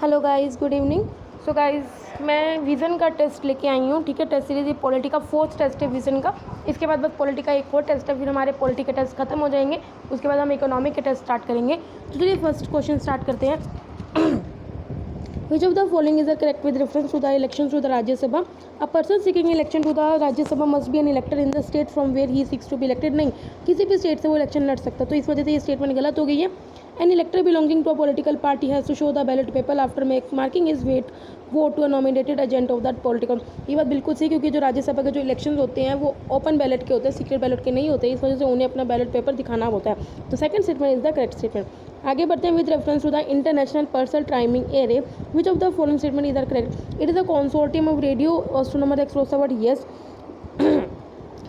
Hello guys, good evening. So guys, मैं vision का test लेके आई हूँ। ठीक है, टेस्ट सीरीज पॉलिटी का 4th टेस्ट है विज़न का। इसके बाद बस पॉलिटी का एक और टेस्ट है, फिर हमारे पॉलिटी के टेस्ट खत्म हो जाएंगे। उसके बाद हम इकोनॉमिक के टेस्ट स्टार्ट करेंगे। तो चलिए फर्स्ट क्वेश्चन स्टार्ट करते हैं। Which of the following is correct with reference to the elections to the Rajya Sabha? A person seeking election to the Rajya Sabha must be an elector in the state from where he seeks to be elected. नहीं, किसी भी state से वो election लड़ सकता, तो इस वजह से ये स्टेटमेंट गलत हो गई है। An elector belonging to a political party has to show the ballot paper after marking his vote to a nominated agent of that political। ये बात बिल्कुल सही, क्योंकि जो राज्यसभा के जो इलेक्शन होते हैं वो ओपन बैलेट के होते हैं, सीक्रेट बैलेट के नहीं होते, इस वजह से उन्हें अपना बैलेट पेपर दिखाना होता है। तो second statement is the correct statement. आगे बढ़ते हैं। With reference to the international pulsar timing array, which of the following statement is the correct? It is a consortium of radio astronomer explore the world yes.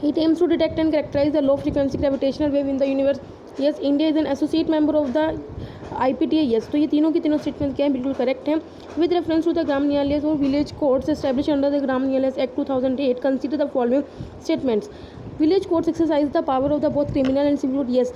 It aims to detect and characterize the low frequency gravitational wave in the universe. Yes. India is an associate member of the IPTA. Yes. तो ये तीनों की तीनों statement क्या है, बिल्कुल correct है। With reference to the Gram Nyayalaya और village courts establish under the Gram Nyayalaya Act 2008, consider the following statements. Village courts exercise the power of the both criminal and civil court. Yes,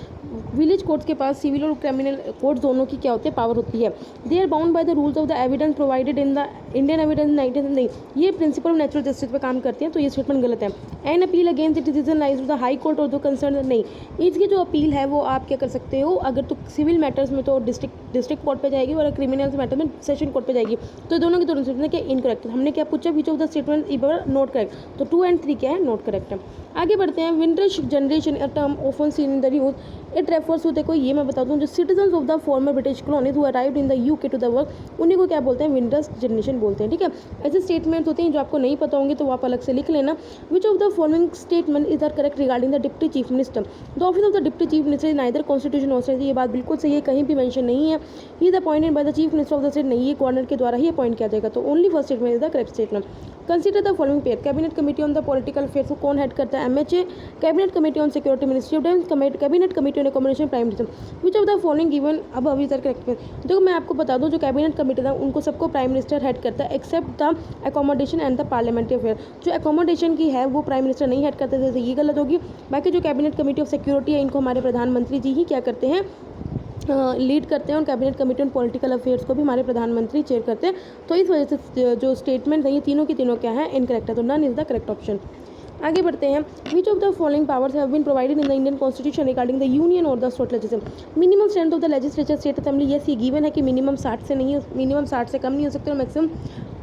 village courts के पास civil और criminal court दोनों की क्या होती है, power होती है। They are bound by the rules of the evidence provided in the Indian Evidence 19 नहीं, ये प्रिंसिपल ऑफ नेचुरल जस्टिस पे काम करते हैं, तो ये स्टेटमेंट गलत है। An appeal against the decision lies with the high court और द कंसर्न नहीं, इसकी जो अपील है वो आप क्या कर सकते हो, अगर तो सिविल मैटर्स में तो डिस्ट्रिक्ट कोर्ट पे जाएगी और क्रिमिनल मैटर में सेशन कोर्ट पे जाएगी। तो दोनों की दोनों स्टेटमेंट क्या इनकरेक्ट। हमने क्या पूछा, विच of the statement is note correct, तो 2 और 3 क्या है, नोट करेक्ट है। आगे बढ़ते हैं। Windrush generation a term often seen in the news, it refers to, देखो ये मैं बता दूं, जो citizen of the former British colonies who arrived in the UK to the work, उन्हीं को क्या बोलते हैं, विंटर्स जनरेशन बोलते हैं। ठीक है, ऐसे स्टेटमेंट होते हैं जो आपको नहीं पता होंगे तो आप अलग से लिख लेना। Which of the following statement is are correct regarding the deputy chief minister? The office of the deputy chief minister is neither constitution authorized, ये बात बिल्कुल सही है, कहीं भी मेंशन नहीं है। He is appointed by the chief minister of the state, नहीं, ये गवर्नर के द्वारा ही अपॉइंट किया जाएगा, तो only first statement is the correct statement. Consider the following pair. Cabinet committee on the political affairs को कौन हेड करता है, MHA। Cabinet committee on security ministry of defence, cabinet committee on accommodation prime minister. Which of the following given अब अभी तक correct. देखो मैं आपको बता दूं, जो कैबिनेट कमेटी था उनको सबको प्राइम मिनिस्टर हेड करता है, except the accommodation and the parliamentary affair. जो अकोमोडेशन की है वो प्राइम मिनिस्टर नहीं हेड करते, जैसे ये गलत होगी। बाकी जो कैबिनेट कमेटी ऑफ सिक्योरिटी है इनको हमारे प्रधानमंत्री जी ही क्या करते हैं, लीड करते हैं, और cabinet committee on political affairs को भी हमारे प्रधानमंत्री चेयर करते हैं। तो इस वजह से जो स्टेटमेंट है ये तीनों की तीनों क्या है, इनकरेक्ट है, तो none is the correct option. आगे बढ़ते हैं। Which of the following powers have been provided in the Indian constitution regarding the union और the state legislature? Minimum strength of the legislature state assembly, yes ये given है कि minimum 60 से नहीं, minimum 60 से कम नहीं हो सकते और मैक्सिमम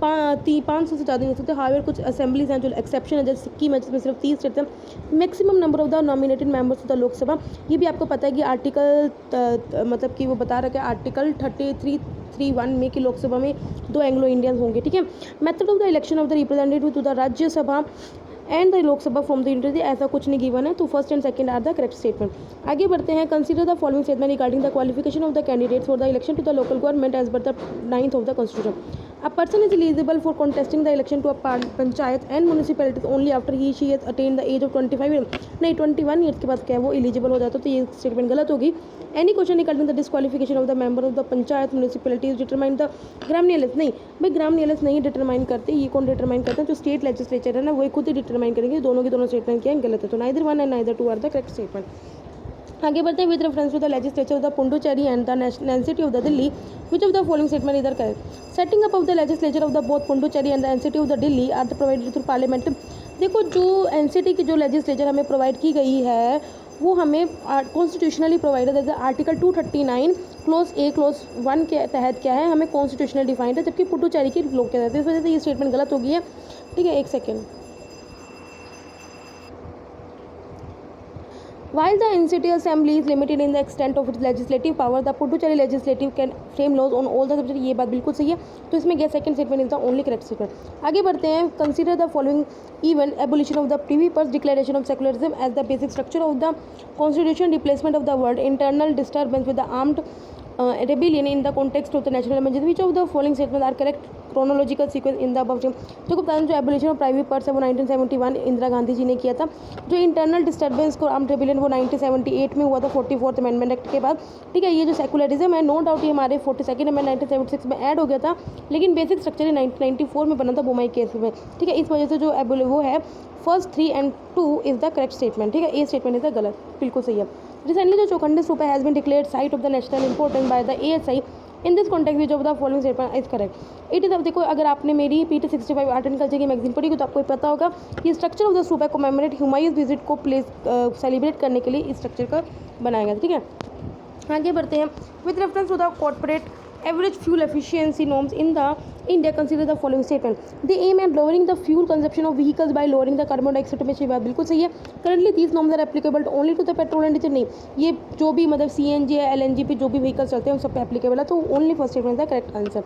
500 से ज़्यादा नहीं हो सकते। हावेवर कुछ असेंबलीज हैं जो एक्सेप्शन है, जैसे सिक्किम है जिसमें सिर्फ 30 स्टेट हैं। Maximum number of the nominated members of the Lok Sabha, ये भी आपको पता है कि आर्टिकल मतलब कि वो बता रहा है आर्टिकल 33(1) में कि लोकसभा में 2 एंग्लो इंडियंस होंगे। ठीक है। Method of the election of the representative to the Rajya Sabha and the Lok Sabha from the unity, ऐसा कुछ नहीं गिवन है, तो first and second are the correct statement. आगे बढ़ते हैं। Consider the following statement regarding the qualification of the candidates for the election to the local government as per the 9th of the constitution. A person is eligible for contesting the election to a panchayat and municipalities only after he she has attained the age of 25 years। नहीं, 21 years के बाद क्या है वो eligible हो जाता है, तो ये स्टेटमेंट गलत होगी। Any question regarding the disqualification of the member of the panchayat municipalities determine the Gram Nyayalaya, नहीं भाई ग्राम न्यायालय नहीं डिटरमाइन करते, ये कौन डिटरमाइन करते हैं, जो स्टेट लेजिस्लेचर है ना वही खुद ही डिटरमाइन करेंगे। दोनों की दोनों स्टेटमेंट क्या है, गलत है, तो neither 1 and neither 2 are the correct statement. आगे बढ़ते हैं। With reference to the legislature of the Puducherry and the NCT of the Delhi, which of the following statement इधर correct? Setting up of the legislature of the both Puducherry and the NCT of the Delhi are the provided through parliament. देखो जो NCT की जो legislature हमें provide की गई है वो हमें कॉन्स्टिट्यूशनली प्रोवाइडेड है, आर्टिकल 239 क्लोज A क्लोज 1 के तहत क्या है, हमें कॉन्स्टिट्यूशनल डिफाइंड है, जबकि पुडुचेरी की लोग क्या कहते हैं, इस वजह से ये स्टेटमेंट गलत हो गई है। ठीक है, एक second. While the NCT assembly is limited in the extent of its legislative power, the Puducherry legislative can frame laws on all the subjects। ये बात बिल्कुल सही है, तो इसमें क्या second statement is the only correct statement. आगे बढ़ते हैं। Consider the following even abolition of the privy purse declaration of secularism as the basic structure of the constitution, replacement of the word internal disturbance with the armed rebellion in the context of the national emergency। which of the following statements are correct chronological sequence in the above? देखो बता दें, जो abolition of private purse है वो 1971 इंदिरा गांधी जी ने किया था। जो इंटरनल डिस्टर्बेंस को आर्म्ड रेबिलियन वो 1978 में हुआ था 44th अमेंडमेंट एक्ट के बाद। ठीक है, ये जो सेकुलरिज्म है नो डाउट ये हमारे 42nd अमेंडमेंट 1976 में ऐड हो गया था, लेकिन बेसिक स्ट्रक्चर 1994 में बना था बोमाई केस में। ठीक है, इस वजह से जो वो है first 3 and 2 is the correct statement. ठीक है, ए स्टेटमेंट इज द गलत, बिल्कुल सही है। Recently, the Chokande Stupa has been declared site of the national importance by the ASI in this context which of the following statement is correct. It is, अब देखो अगर आपने मेरी PT65 आर्ट एंड कल्चर की magazine पढ़ी तो आपको पता होगा कि structure of the stupa commemorate Humayun's visit को प्लेस सेलिब्रेट करने के लिए इस स्ट्रक्चर का बनाया गया। ठीक है, आगे बढ़ते हैं। With reference to the corporate average fuel efficiency norms in the India, consider the following statement. They aim at lowering the fuel consumption of vehicles by lowering the carbon dioxide emission। बात बिल्कुल सही है। Currently these norms are applicable only to the petrol and diesel। नहीं, ये जो भी मतलब CNG या LNG पे जो भी व्हीकल्स चलते हैं उन सब पे एप्लीकेबल है, तो ओनली फर्स्ट स्टेटमेंट है correct answer.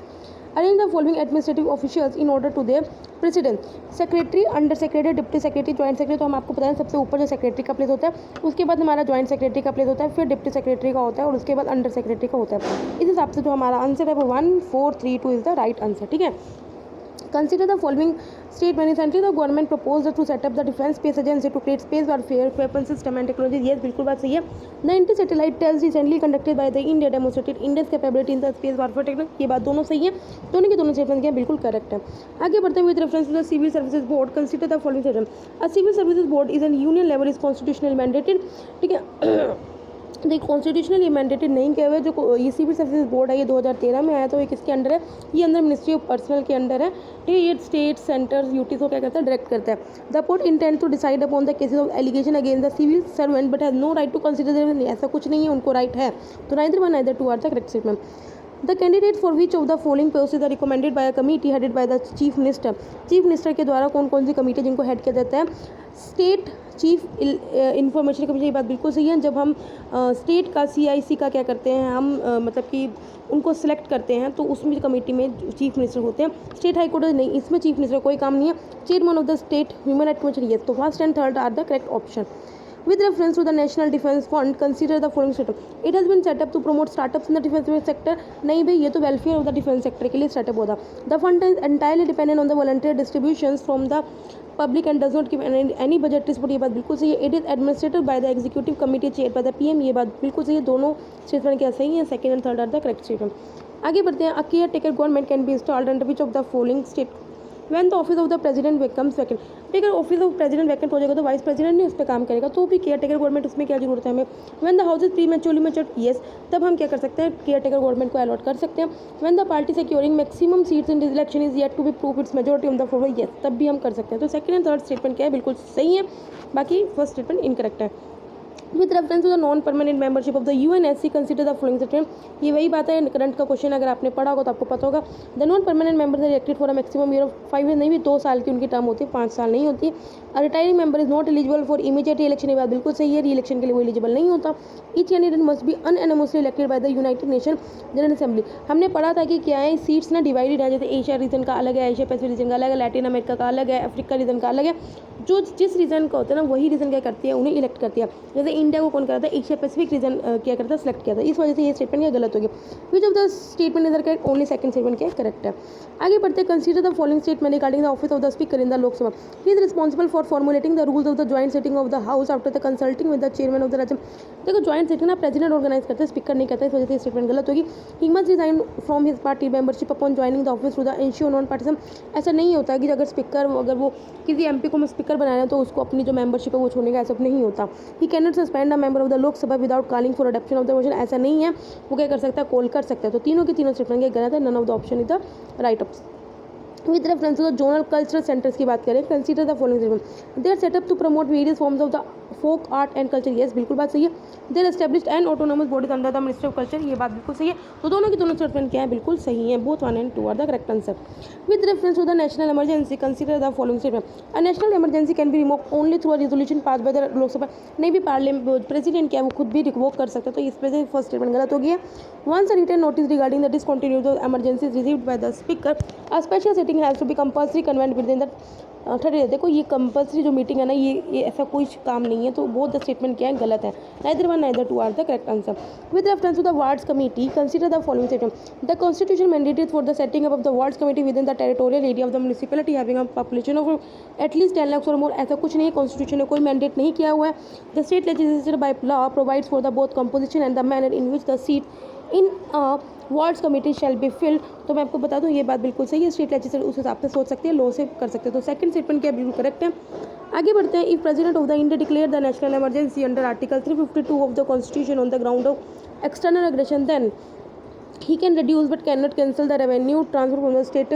Arrange the following administrative officials in order to their precedence। Secretary, under secretary, deputy secretary, joint secretary. तो हम आपको पता है सबसे ऊपर जो सेक्रेटरी का प्लेस होता है, उसके बाद हमारा ज्वाइंट सेक्रेटरी का प्लेस होता है, फिर डिप्टी सेक्रेटरी का होता है और उसके बाद अंडर सेक्रेटरी का होता है। इस हिसाब से जो हमारा आंसर है वो 1 4 3 2 इज द राइट आंसर। ठीक है, consider the following statement. Recently the government proposed to set up the defence space agency to create space warfare weapon system and technology. Yes, बिल्कुल बात सही है। The anti satellite test recently conducted by the India demonstrated India's capability in the space warfare technology. ये बात दोनों सही है, दोनों के दोनों स्टेटमेंट क्या बिल्कुल करेक्ट है। आगे बढ़ते हैं। With reference to the civil services board, consider the following statement. A civil services board is an union level, is constitutional mandated. ठीक है, देखिए कॉन्स्टिट्यूशनल ये मैंडेटेड नहीं किया हुआ है। जो ये सिविल सर्विसेज बोर्ड है ये 2013 में आया, तो ये किसके अंडर है? ये अंदर मिनिस्ट्री ऑफ पर्सनल के अंडर है। ठीक है, ये स्टेट सेंटर यूटीज को क्या करता है? डायरेक्ट करता है। The board intend to decide upon the cases of allegation against the civil servant but has no right to consider. ऐसा कुछ नहीं है, उनको राइट है। तो neither one neither two are the correct statement. The candidate for which of the following post are recommended by a committee headed by the chief minister. Chief minister के द्वारा कौन कौन सी कमिटी जिनको हेड किया जाता है? State chief information commission. ये बात बिल्कुल सही है। जब हम स्टेट का CIC का क्या करते हैं हम मतलब कि उनको सिलेक्ट करते हैं तो उसमें कमेटी में चीफ मिनिस्टर होते हैं। स्टेट हाई कोर्ट नहीं, इसमें चीफ मिनिस्टर कोई काम नहीं है। Chairman of the state human right commission. ये तो first and third are the correct option. With reference to the National Defence Fund, consider the following statement. It has been set up to promote startups in the defense sector। नहीं भाई, ये तो welfare of the defence sector के लिए setup होता। The fund is entirely dependent on the volunteer distributions from the public and does not give any budgetary support. ये बात बिल्कुल सही है। It is administrated by the executive committee chair by the PM। ये बात बिल्कुल सही है। दोनों स्टेटमेंट क्या सही है? Second and third are the correct statement. आगे बढ़ते हैं। A caretaker government can be installed under which of the following state. When the office of the president becomes vacant। अगर ऑफिस ऑफ प्रेसिडेंट वैकेंट हो जाएगा तो vice president नहीं उस पर काम करेगा, तो भी केयर टेकर गवर्नमेंट उसमें क्या जरूरत है हमें? When the house is prematurely matured, yes, तब हम क्या कर सकते हैं? केयर टेकर गवर्नमेंट को अलॉट कर सकते हैं। When the party securing maximum seats in this election is yet to be proved its majority on the floor, yes, तब भी हम कर सकते हैं। तो सेकंड एंड थर्ड स्टेटमेंट क्या है? बिल्कुल सही है, बाकी फर्स्ट स्टेटमेंट इनकरेक्ट है। With reference to the non permanent membership of the UNSC, consider the following statement. ये वही बात है, करंट का क्वेश्चन अगर आपने पढ़ा होगा तो आपको पता होगा। The non permanent members are elected for a maximum year of 5 year. नहीं भी 2 साल की उनकी टर्म होती है, 5 साल नहीं होती। A retiring member is not eligible for immediate election. ये बात बिल्कुल सही है, री इलेक्शन के लिए वो एलिजिबल नहीं होता। Each candidate must be unanimously elected by the United Nation General Assembly. हमने पढ़ा था कि क्या है, सीट्स ना डिवाइडेड है, जैसे एशिया रीजन का अलग है, एशिया पैसिफिक रीजन का अलग है, लैटिन अमेरिका का अलग है, अफ्रीका रीजन का अलग है। जो जिस रीजन का होता है ना वही रीजन क्या करती है? उन्हें इलेक्ट करती है। जैसे इंडिया को कौन करता है? एशिया पैसिफिक रीजन क्या करता है? सेलेक्ट किया था। इस वजह से ये स्टेटमेंट क्या गलत हो गया। विच of the statement is correct? Only second statement क्या करेक्ट है। आगे बढ़ते हैं। Consider the following statement regarding the office of the speaker in the Lok Sabha. He is responsible for formulating the rules of the joint sitting of the house after the consulting with the chairman of the राज्य। देखो joint sitting ना president organise करते हैं, speaker नहीं करता, इस वजह से स्टेटमेंट गलत होगी। He must resign from his party membership upon joining the office to the ensure non partisan. ऐसा नहीं होता कि अगर स्पीकर अगर वो किसी MP को स्पीकर बनाना है तो उसको अपनी जो मेंबरशिप है वो छोड़ने का, ऐसा नहीं होता। He can not suspend a member of the Lok Sabha without calling for adoption of the motion. ऐसा नहीं है, वो क्या कर सकता है? कॉल कर सकता है। तो तीनों के तीनों स्टेटमेंट गलत है। None of the option is the right option. With reference to the zonal cultural centres की बात करें, consider the following statement. They are set up to promote various forms of the folk art and culture. Yes, बिल्कुल बात सही है। They are established and autonomous bodies under the ministry of culture. ये बात बिल्कुल सही है। तो दोनों की दोनों स्टेटमेंट क्या है? बिल्कुल सही है। Both 1 and 2 are the correct answer. With reference to the national emergency, consider the following statement. A national emergency can be revoked only through a resolution pass by the Lok Sabha. नहीं भी पार्लियामेंट प्रेसिडेंट क्या है वो खुद भी revoke कर सकता है, तो इस वजह से फर्स्ट स्टेटमेंट गलत हो गया। Once a written notice regarding the discontinued of emergency is received by the speaker, a special sitting has to be compulsory convened within the 30 days. देखो ये कंपल्सरी जो मीटिंग है ना, ये ऐसा कोई काम नहीं है, तो बहुत द स्टेटमेंट क्या है? गलत है। Neither one neither two are the correct answer. With reference to the wards committee, consider the following statement. The constitution mandated for the setting up of the wards committee within the territorial area of the municipality having a population of at least 10 lakh और more. ऐसा कुछ नहीं है, constitution ने कोई mandate नहीं किया हुआ है। The state legislature by law provides for the both composition and the manner in which the seat in wards committee shall be filled. तो मैं आपको बता दूं ये बात बिल्कुल सही है। स्टेट लेजिस्लेचर उस हिसाब से सोच सकती है, लॉ से कर सकते हैं। तो सेकंड स्टेटमेंट क्या बिल्कुल करेक्ट है। आगे बढ़ते हैं। If president of the India declare the national emergency under article 352 of the constitution on the ground of external aggression, then he can reduce but can not cancel the revenue transfer from the state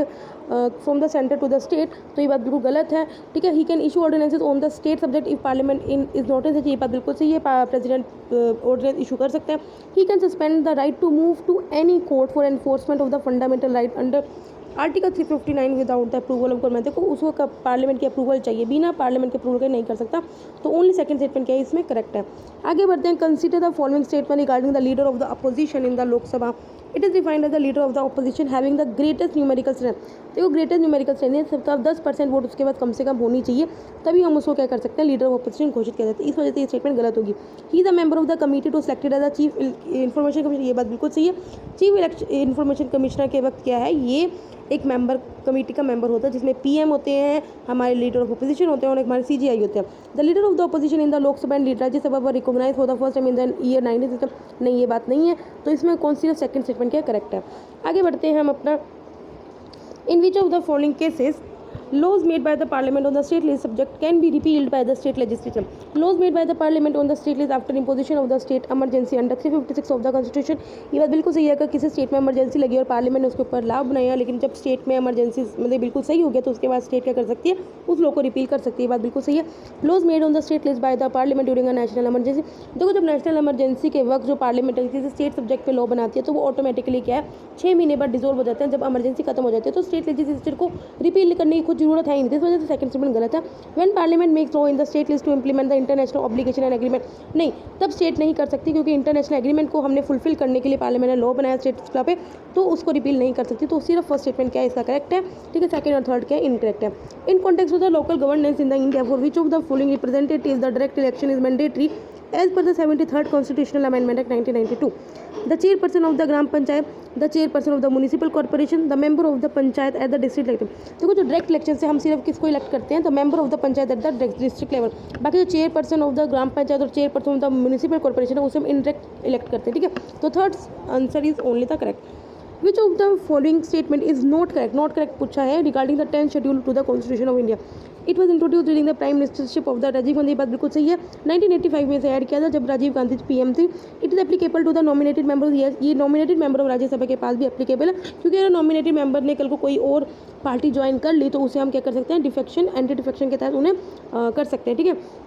from the centre to the state. तो ये बात बिल्कुल गलत है, ठीक है। He can issue ordinances on the state subject if parliament in is not in, ये बात बिल्कुल सही है, प्रेसिडेंट ऑर्डिनेंस इशू कर सकते हैं। He can suspend the right to move to any court for enforcement of the fundamental right under article 359 without the approval of government. देखो उसको पार्लियामेंट की अप्रूवल चाहिए, बिना पार्लियामेंट के अप्रूवल के नहीं कर सकता। तो ओनली सेकंड स्टेटमेंट क्या है इसमें करेक्ट है। आगे बढ़ते हैं। Consider the following statement regarding the leader of the opposition in the Lok Sabha. It is defined as the leader of the opposition having the greatest numerical strength. देखो ग्रेटेस्ट न्यूमेरिकल स्ट्रेंथ है, सबका 10% वोट उसके बाद कम से कम होनी चाहिए, तभी हम उसको क्या कर सकते हैं, लीडर ऑफ अपोजिशन घोषित कर सकते हैं। इस वजह से ये स्टेटमेंट गलत होगी। He the member of the committee to selected as the chief information commissioner, ये बात बिल्कुल सही है। चीफ इन्फॉर्मेशन कमिश्नर के वक्त क्या है, ये एक मेंबर कमेटी का मेंबर होता है जिसमें पीएम होते हैं, हमारे लीडर ऑफ अपोजिशन होते हैं और हमारे सीजीआई होते हैं। The leader of the opposition in the Lok Sabha and Rajya Sabha were recognise for the first time in the year 19 system. नहीं, ये बात नहीं है। तो इसमें कौन सी सेकंड स्टेटमेंट क्या करेक्ट है। आगे बढ़ते हैं हम अपना। In which of the following cases laws made by the parliament on the state list subject can be repealed by the state legislature. Laws made by the parliament on the state list after imposition of the state emergency under 356 of the constitution। ये बात बिल्कुल सही है। अगर किसी state में emergency लगी और पार्लियामेंट ने उसके ऊपर लाभ बनाया, लेकिन जब स्टेट में इमरजेंसी मतलब बिल्कुल सही हो गया तो उसके बाद स्टेट क्या कर सकती है, उस लॉ को रिपील कर सकती है। बात बिल्कुल सही है। Laws made on the state list by the parliament during a national emergency. देखो जब नेशनल इमरजेंसी के वक्त जो पार्लियामेंट किसी स्टेट सब्जेक्ट पे लॉ बनाती है तो वो ऑटोमेटिकली क्या है 6 महीने बाद डिसॉल्व हो जाते हैं। जब इमरजेंसी खत्म हो जाती है तो स्टेट लेजिस्लेचर को रिपील करने की कुछ जरूरत है ही नहीं। तो सेकंड स्टेटमेंट गलत है। When parliament makes law in the state list to implement the international obligation and agreement, नहीं तब स्टेट नहीं कर सकती क्योंकि इंटरनेशनल एग्रीमेंट को हमने फुलफिल करने के लिए पार्लियामेंट ने लॉ बनाया स्टेट पे, तो उसको रिपील नहीं कर सकती। तो सिर्फ फर्स्ट स्टेटमेंट क्या है इसका करेक्ट है, ठीक है। सेकंड और थर्ड क्या है इनकरेक्ट है। In context of the local governance in the India for which of the following representatives the direct election is mandatory as per the 73rd constitutional amendment act 1992। the chairperson of the gram panchayat, the chairperson of the municipal corporation, the member of the panchayat at the district level। देखो जो direct election से हम सिर्फ किसको elect करते हैं, तो member of the panchayat at the district level. बाकी जो chairperson of the gram panchayat और chairperson of the municipal corporation है उसे हम इनडायरेक्ट इलेक्ट करते हैं, ठीक है। तो third answer is only the correct. Which of the following statement is not correct. Not correct पूछा है regarding the 10th schedule to the constitution of India. It was introduce during the prime ministership of the Rajiv Gandhi. बात बिल्कुल सही है। 1985 में से add किया था जब राजीव गांधी पीएम थी। It is applicable to the nominated member. ये नॉमिनेटेड मेंबर ऑफ राज्यसभा के पास भी एप्लीकेबल है क्योंकि अगर नॉमिनेटेड मेंबर ने कल को कोई और पार्टी ज्वाइन कर ली तो उसे हम क्या कर सकते हैं, डिफेक्शन एंटी डिफेक्शन के तहत उन्हें कर सकते हैं, ठीक है।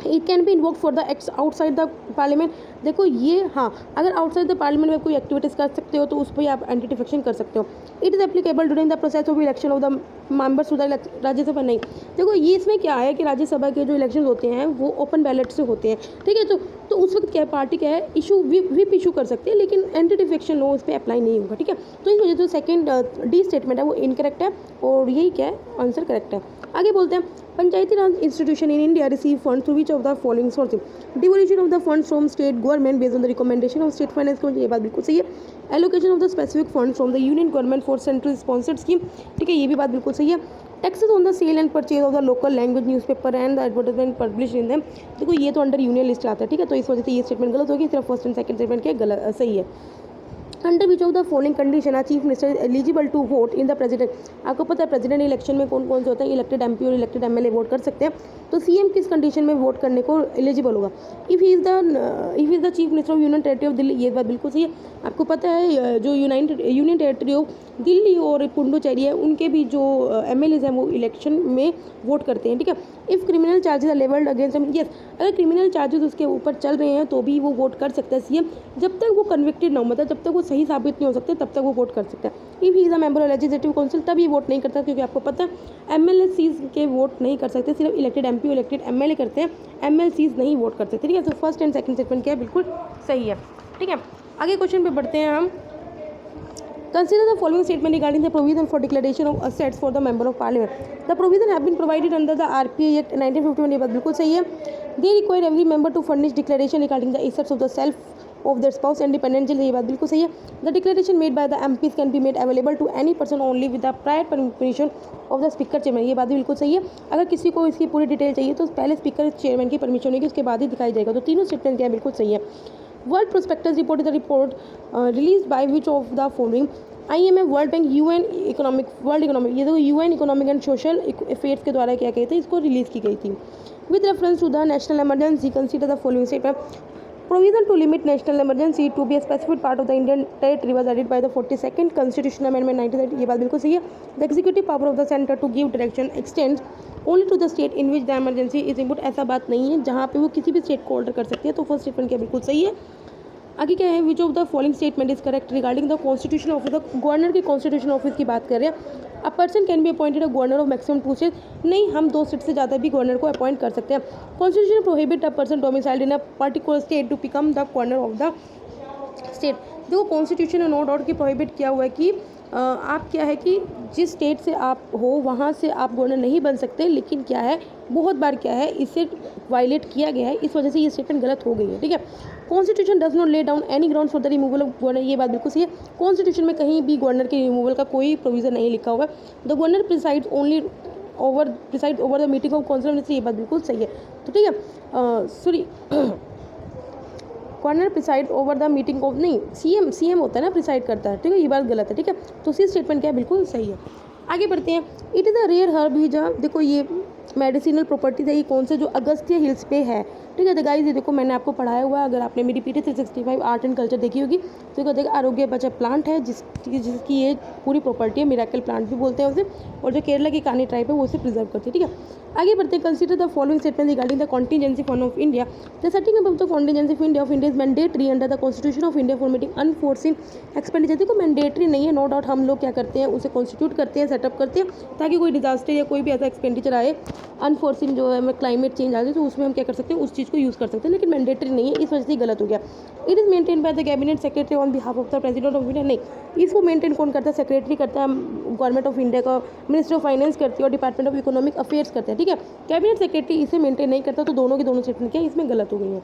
It can be invoke for the acts outside the parliament. देखो ये हाँ, अगर आउटसाइड द पार्लियामेंट में कोई एक्टिविटीज़ कर सकते हो तो उस पर आप एंटी डिफेक्शन कर सकते हो। It is applicable during the process of election of the members to the Rajya Sabha. नहीं, देखो ये इसमें क्या है कि राज्यसभा के जो इलेक्शन होते हैं वो ओपन बैलेट से होते हैं, ठीक है। तो उस वक्त क्या है, पार्टी क्या है इशू विप इशू कर सकते हैं, लेकिन एंटी डिफेक्शन लॉ इस पर अप्लाई नहीं होगा, ठीक है। तो इस वजह से सेकंड डी स्टेटमेंट है वो इनकरेक्ट है और यही क्या है आंसर करेक्ट है। आगे बोलते हैं। Panchayati Raj institution in India receive fund through which of the following sources. Devolution of the fund from state government based on the recommendation of state finance committee. ये बात बिल्कुल सही है। Allocation of the specific fund from the union government for central sponsored scheme, ठीक है, ये भी बात बिल्कुल सही है। Taxes on the sale and purchase of the local language newspaper and the advertisement publish in them. देखो ये तो अंडर यूनियन लिस्ट आता है, ठीक है। तो इस वजह से ये स्टेटमेंट गलत होगी। सिर्फ फर्स्ट एंड सेकंड स्टेटमेंट क्या गलत सही है। Under which of the following condition are chief minister eligible to vote in the president. आपको पता है प्रेसिडेंट इलेक्शन में कौन कौन से होते हैं, इलेक्टेड एमपी और इलेक्टेड एमएलए वोट कर सकते हैं। तो सीएम किस कंडीशन में वोट करने को एलिजिबल होगा, if is the chief minister of union territory of Delhi. ये बात बिल्कुल सही है। आपको पता है जो यूनियन टेरेटरी ऑफ दिल्ली और पुडुचेरी है उनके भी जो एमएलएज हैं वो इलेक्शन में वोट करते हैं, ठीक है। If criminal charges are levelled against him, yes, अगर क्रिमिनल चार्जेस उसके ऊपर चल रहे हैं तो भी वो वोट कर सकता है सीएम, जब तक वो कन्विक्टेड ना हो, मतलब जब तक वो सही साबित नहीं हो सकते तब तक वो वोट कर सकता है। If he is a member of legislative council, तब ये वोट नहीं करता क्योंकि आपको पता है एमएलसीज के वोट नहीं कर सकते, सिर्फ इलेक्टेड एमपी और इलेक्टेड एमएलए करते हैं, एमएलसीज नहीं वोट कर सकते, ठीक है। तो फर्स्ट एंड सेकंड स्टेटमेंट क्या है बिल्कुल सही है, ठीक है। आगे क्वेश्चन पे बढ़ते हैं हम। Consider the following statement regarding the provision for declaration of assets for the member of parliament. The provision have been provided under the RPA Act 1951। ये बात बिल्कुल सही है। They require every member to furnish declaration regarding the assets of the self of their spouse and dependent children। ये बात बिल्कुल सही है। The declaration made by the MPs can be made available to any person only with the prior permission of the speaker chairman। ये बात भी बिल्कुल सही है। अगर किसी को इसकी पूरी डिटेल चाहिए तो पहले स्पीकर चेयरमैन की परमिशन होगी, उसके बाद ही दिखाई जाएगा। तो तीनों स्टेटमेंट क्या है बिल्कुल सही है। World prospectus report is the report release by which of the following. IMF, world bank, UN economic, world economic, ये देखो UN economic and social affairs के द्वारा क्या गई थी, इसको रिलीज़ की गई थी। With reference to the national emergency consider the following statement. Provision to limit national emergency to be a specific part of the Indian territory was added by the 42nd Constitutional Amendment 1930. ये बात बिल्कुल सही है. The executive power of the center to give direction extends only to the state in which the emergency is imposed. ऐसा बात नहीं है जहाँ पे वो किसी भी स्टेट को ऑर्डर कर सकती है. तो फर्स्ट स्टेटमेंट क्या बिल्कुल सही है. आगे क्या है, which of the following statement is correct regarding the constitution office. The governor के कॉन्स्टिट्यूशन ऑफिस की बात कर रहे हैं. A person can be appointed a governor of maximum 2 state. नहीं, हम 2 स्टेट से ज़्यादा भी गवर्नर को अपॉइंट कर सकते हैं. Constitution prohibit a person domiciled in a particular state to become the governor of the state. देखो कॉन्स्टिट्यूशन ने नो डाउट की प्रोहिबिट किया हुआ है कि आप क्या है कि जिस स्टेट से आप हो वहाँ से आप गवर्नर नहीं बन सकते. लेकिन क्या है, बहुत बार क्या है इसे वायलेट किया गया है, इस वजह से ये स्टेटमेंट गलत हो गई है. ठीक है. Constitution does not lay down any ground for the removal of governor. ये बात बिल्कुल सही है. कॉन्स्टिट्यूशन में कहीं भी गवर्नर के रिमूवल का कोई प्रोविजन नहीं लिखा हुआ है. The governor preside over the meeting of council minister. ये बात बिल्कुल सही है. तो ठीक है, sorry, governor preside over the meeting of, नहीं, सीएम होता है ना, प्रिसाइड करता है. ठीक है, ये बात गलत है. ठीक है, तो सी स्टेटमेंट क्या है बिल्कुल सही है. आगे बढ़ते हैं. It is a rare herb ही, जहाँ देखो ये मेडिसिनल प्रॉपर्टीज है. ये कौन से, जो अगस्त्य हिल्स पे है. ठीक है. तो गाइस ये देखो मैंने आपको पढ़ाया हुआ है. अगर आपने मेरी PT 365 आर्ट एंड कल्चर देखी होगी तो देखो आरोग्य बचा प्लांट है जिसकी ये पूरी प्रॉपर्टी है. मिराकल प्लांट भी बोलते हैं उसे. और जो केरला की कानी ट्राइब है वो उसे प्रिजर्व करती है. ठीक है. आगे बढ़ते हैं. Consider the following statement regarding the contingency fund of India. The setting up of the contingency fund of India is mandatory under the constitution of India for meeting unforeseen expenditure. देखो mandatory नहीं है, no doubt. हम लोग क्या करते हैं, उसे constitute करते हैं, सेटअप करते हैं ताकि कोई डिजास्टर या कोई भी ऐसा एक्सपेंडिचर आए, अनफोर्सिन जो है, क्लाइमेट चेंज आ जाए, तो उसमें हम क्या कर सकते हैं, उस चीज़ को यूज़ कर सकते हैं. लेकिन मैंडेटरी नहीं है, इस वजह से गलत हो गया. It is maintain by the cabinet secretary on behalf of the president of India. नहीं, इसको मेंटेन कौन करता है, सेक्रेटरी करता है. गवर्नमेंट ऑफ इंडिया का मिनिस्टर ऑफ फाइनेंस करती है और डिपार्टमेंट ऑफ इकोनॉमिक अफेयर्स करते हैं. ठीक है. कैबिनेट सेक्रेटरी इसे मेंटेन नहीं करता. तो दोनों की दोनों स्टेटमेंट क्या इसमें गलत हो गई है.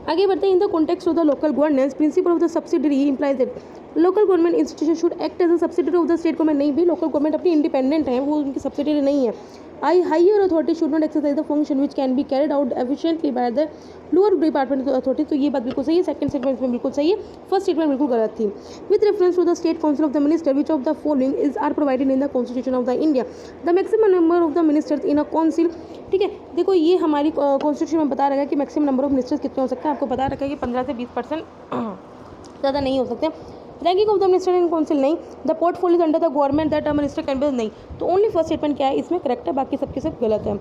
आगे बढ़ते हैं. In the context of the local governance principle of the subsidiary implies that local government institution should act as a subsidiary of the state government. नहीं भी, लोकल गवर्नमेंट अपनी इंडिपेंडेंट है, वो उनकी सब्सिडरी नहीं है. Higher authority should not exercise the function which can be carried out efficiently by the lower department authority. तो ये बात बिल्कुल सही है. सेकंड स्टेटमेंट में बिल्कुल सही है. फर्स्ट स्टेटमेंट बिल्कुल गलत थी. With reference to the state council of the minister which of the following is are provided in the constitution of the India. The maximum number of the ministers in a council. ठीक है. देखो ये हमारी constitution में बता रखा है कि मैक्सिमम नंबर ऑफ मिनिस्टर्स कितने हो सकते हैं. आपको बता रखा है कि 15 से 20% ज़्यादा नहीं हो सकते. Ranking of the minister in council नहीं. The portfolio under the government that a minister can be नहीं. तो ओनली फर्स्ट स्टेटमेंट क्या है इसमें करेक्ट है, बाकी सबके सब गलत है.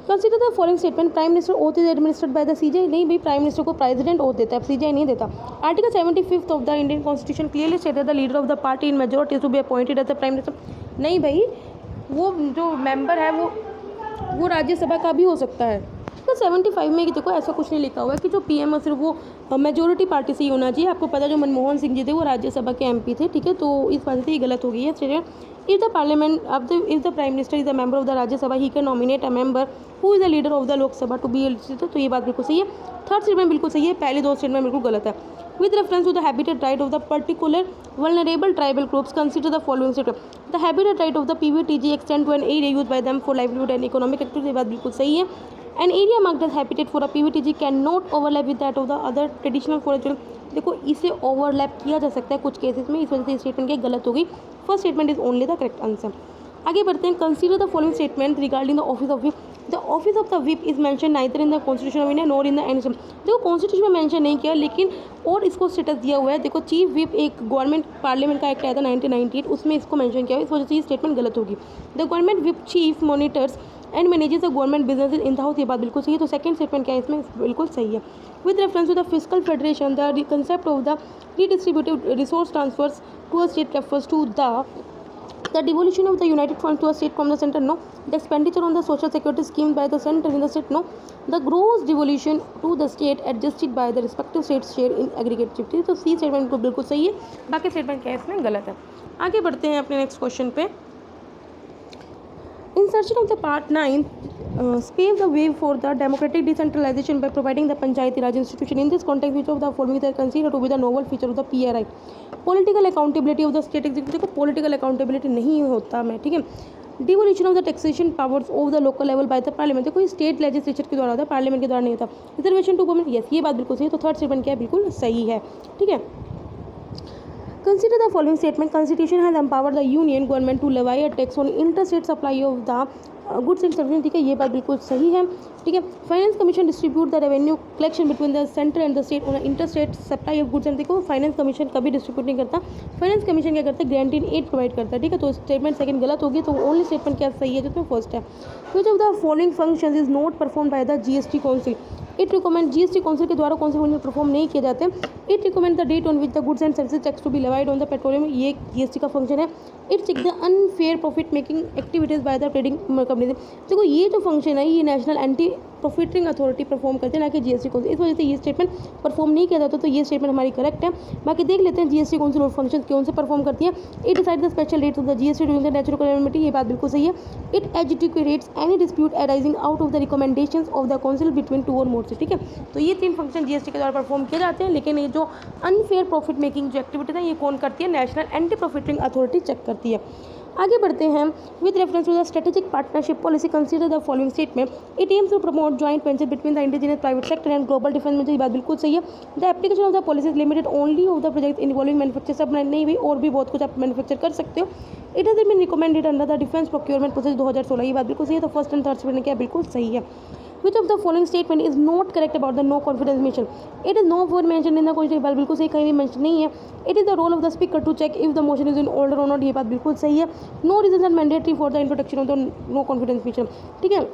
Consider the following statement. Prime minister oath is administered by the CJ. नहीं भाई, प्राइम मिनिस्टर को प्रेसिडेंट ओथ देता है, CJ नहीं देता. Article 75 of the Indian constitution clearly stated the leader of the party in majority to be appointed as the prime minister. नहीं भाई, वो जो मेंबर है वो राज्यसभा का भी हो सकता है. तो 75 में देखो ऐसा कुछ नहीं लिखा हुआ है कि जो PM है सिर्फ वो मेजोरिटी पार्टी से ही होना चाहिए. आपको पता है जो मनमोहन सिंह जी थे वो राज्यसभा के MP थे. ठीक है. तो इस वजह से ये गलत हो गई है. If the prime minister is a member of the Rajya Sabha, he can nominate a member who is the leader of the Lok Sabha to be elected. तो ये बात बिल्कुल सही है. थर्ड स्टेटमेंट बिल्कुल सही है. पहले दो स्टेटमेंट बिल्कुल गलत है. With reference to the habitat right of the particular vulnerable tribal groups, consider the following statement. The habitat right of the PVTG extend to an area used by them for livelihood and economic activity. ये बात बिल्कुल सही है. An area marked as habitat for a PVTG cannot overlap with that of the other traditional forest. देखो इसे overlap किया जा सकता है कुछ केसेस में, इस वजह से स्टेटमेंट की गलत हो गई. First statement is only the correct answer. आगे बढ़ते हैं. Consider the following statement regarding the office of whip. The office of the whip is mention neither in the constitution of India nor in the NSM. देखो constitution में mention नहीं किया, लेकिन और इसको स्टेटस दिया हुआ है. देखो चीफ व्हिप एक गवर्नमेंट पार्लियामेंट का एक्ट आया था 1998, उसमें इसको मेंशन किया हुआ. इस वजह से ये स्टेटमेंट गलत होगी. The government whip chief monitors and manages the government business in the house. ये बात बिल्कुल सही है. तो सेकंड स्टेटमेंट क्या है इसमें बिल्कुल सही है. With reference to the fiscal federation the concept of the redistributive resource transfers to a state refers to the devolution of the united fund to a state from the center. No. The expenditure on the social security scheme by the center in the state. No. The gross devolution to the state adjusted by the respective states share in aggregate GDP. तो सी statement को बिल्कुल सही है, बाकी statement क्या है इसमें गलत है. आगे बढ़ते हैं अपने नेक्स्ट क्वेश्चन पे. Insertion of the part 9 paves the way for the democratic decentralization by providing the Panchayati Raj institution. In this context, which of the following is considered to be the novel feature of the PRI? Political accountability of the state executive. देखो political accountability नहीं होता मैं, ठीक है. Devolution of the taxation powers of the local level by the parliament. देखो ये state legislature के द्वारा होता है, पार्लियामेंट के द्वारा नहीं होता. रिजर्वेशन टू गवर्नमेंट, यस ये बात बिल्कुल सही है. तो थर्ड स्टेटमेंट क्या है बिल्कुल सही है. ठीक है. Consider the following statement. Constitution has empowered the union government to levy a tax on interstate supply of the goods and service, ठीक है, ये बात बिल्कुल सही है, ठीक है। Finance commission distribute the revenue collection between the centre and the state on interstate supply of goods and, देखो फाइनेंस कमीशन कभी डिस्ट्रीब्यूट नहीं करता, फाइनेंस कमीशन क्या करता है, ग्रांटिंग एड प्रोवाइड करता है, ठीक है। तो स्टेटमेंट सेकंड गलत होगी, तो ओनली स्टेटमेंट क्या सही है जो फर्स्ट है। Which of the following functions is not perform by the GST council. It recommend, GST council के द्वारा कौन से फंक्शन परफॉर्म नहीं किए जाते। It recommend the date on which the goods and services tax to be levied on the petroleum, ये GST का function है। It check the unfair profit making activities by the trading companies, देखो ये जो function है ये national anti profiting authority perform करते हैं, ना कि जीएसटी काउंसिल, इस वजह से ये स्टेटमेंट परफॉर्म नहीं किया जाता, तो ये स्टेटमेंट हमारी करेक्ट है। बाकी देख लेते हैं जीएसटी काउंसिल और फंक्शन कौन से परफॉर्म करती है। It decide the special rates of the GST during the natural calamity, ये बात बिल्कुल सही है। It educates any dispute arising out of the recommendations of the council between two और मोर से, ठीक है। तो ये 3 फंक्शन जीएसटी के द्वारा परफॉर्म किए जाते हैं, लेकिन ये जो अनफेयर प्रॉफिट मेकिंग जो एक्टिविटीज है ये कौन करती है, national anti profiting authority check करती है। आगे बढ़ते हैं। With reference to the strategic partnership policy consider the following statement. It aims to promote joint venture between the indigenous private sector and global defence, में ये बात बिल्कुल सही है। The application of the policy is limited only of the project involving manufacture, सब नहीं भी और भी बहुत कुछ आप मैन्युफैक्चर कर सकते हो। It has been recommended under the defence procurement process 2016, ये बात बिल्कुल सही है। तो फर्स्ट एंड थर्ड स्टेटमेंट क्या बिल्कुल सही है। Which of the following statement is not correct about the no confidence mission? It is nowhere mentioned in the constitution, बात बिल्कुल सही, कहीं भी मेंशन नहीं है। It is the role of the speaker to check if the motion is in order or not, ये बात बिल्कुल सही है। No reasons are mandatory for the introduction of the no confidence mission, ठीक है,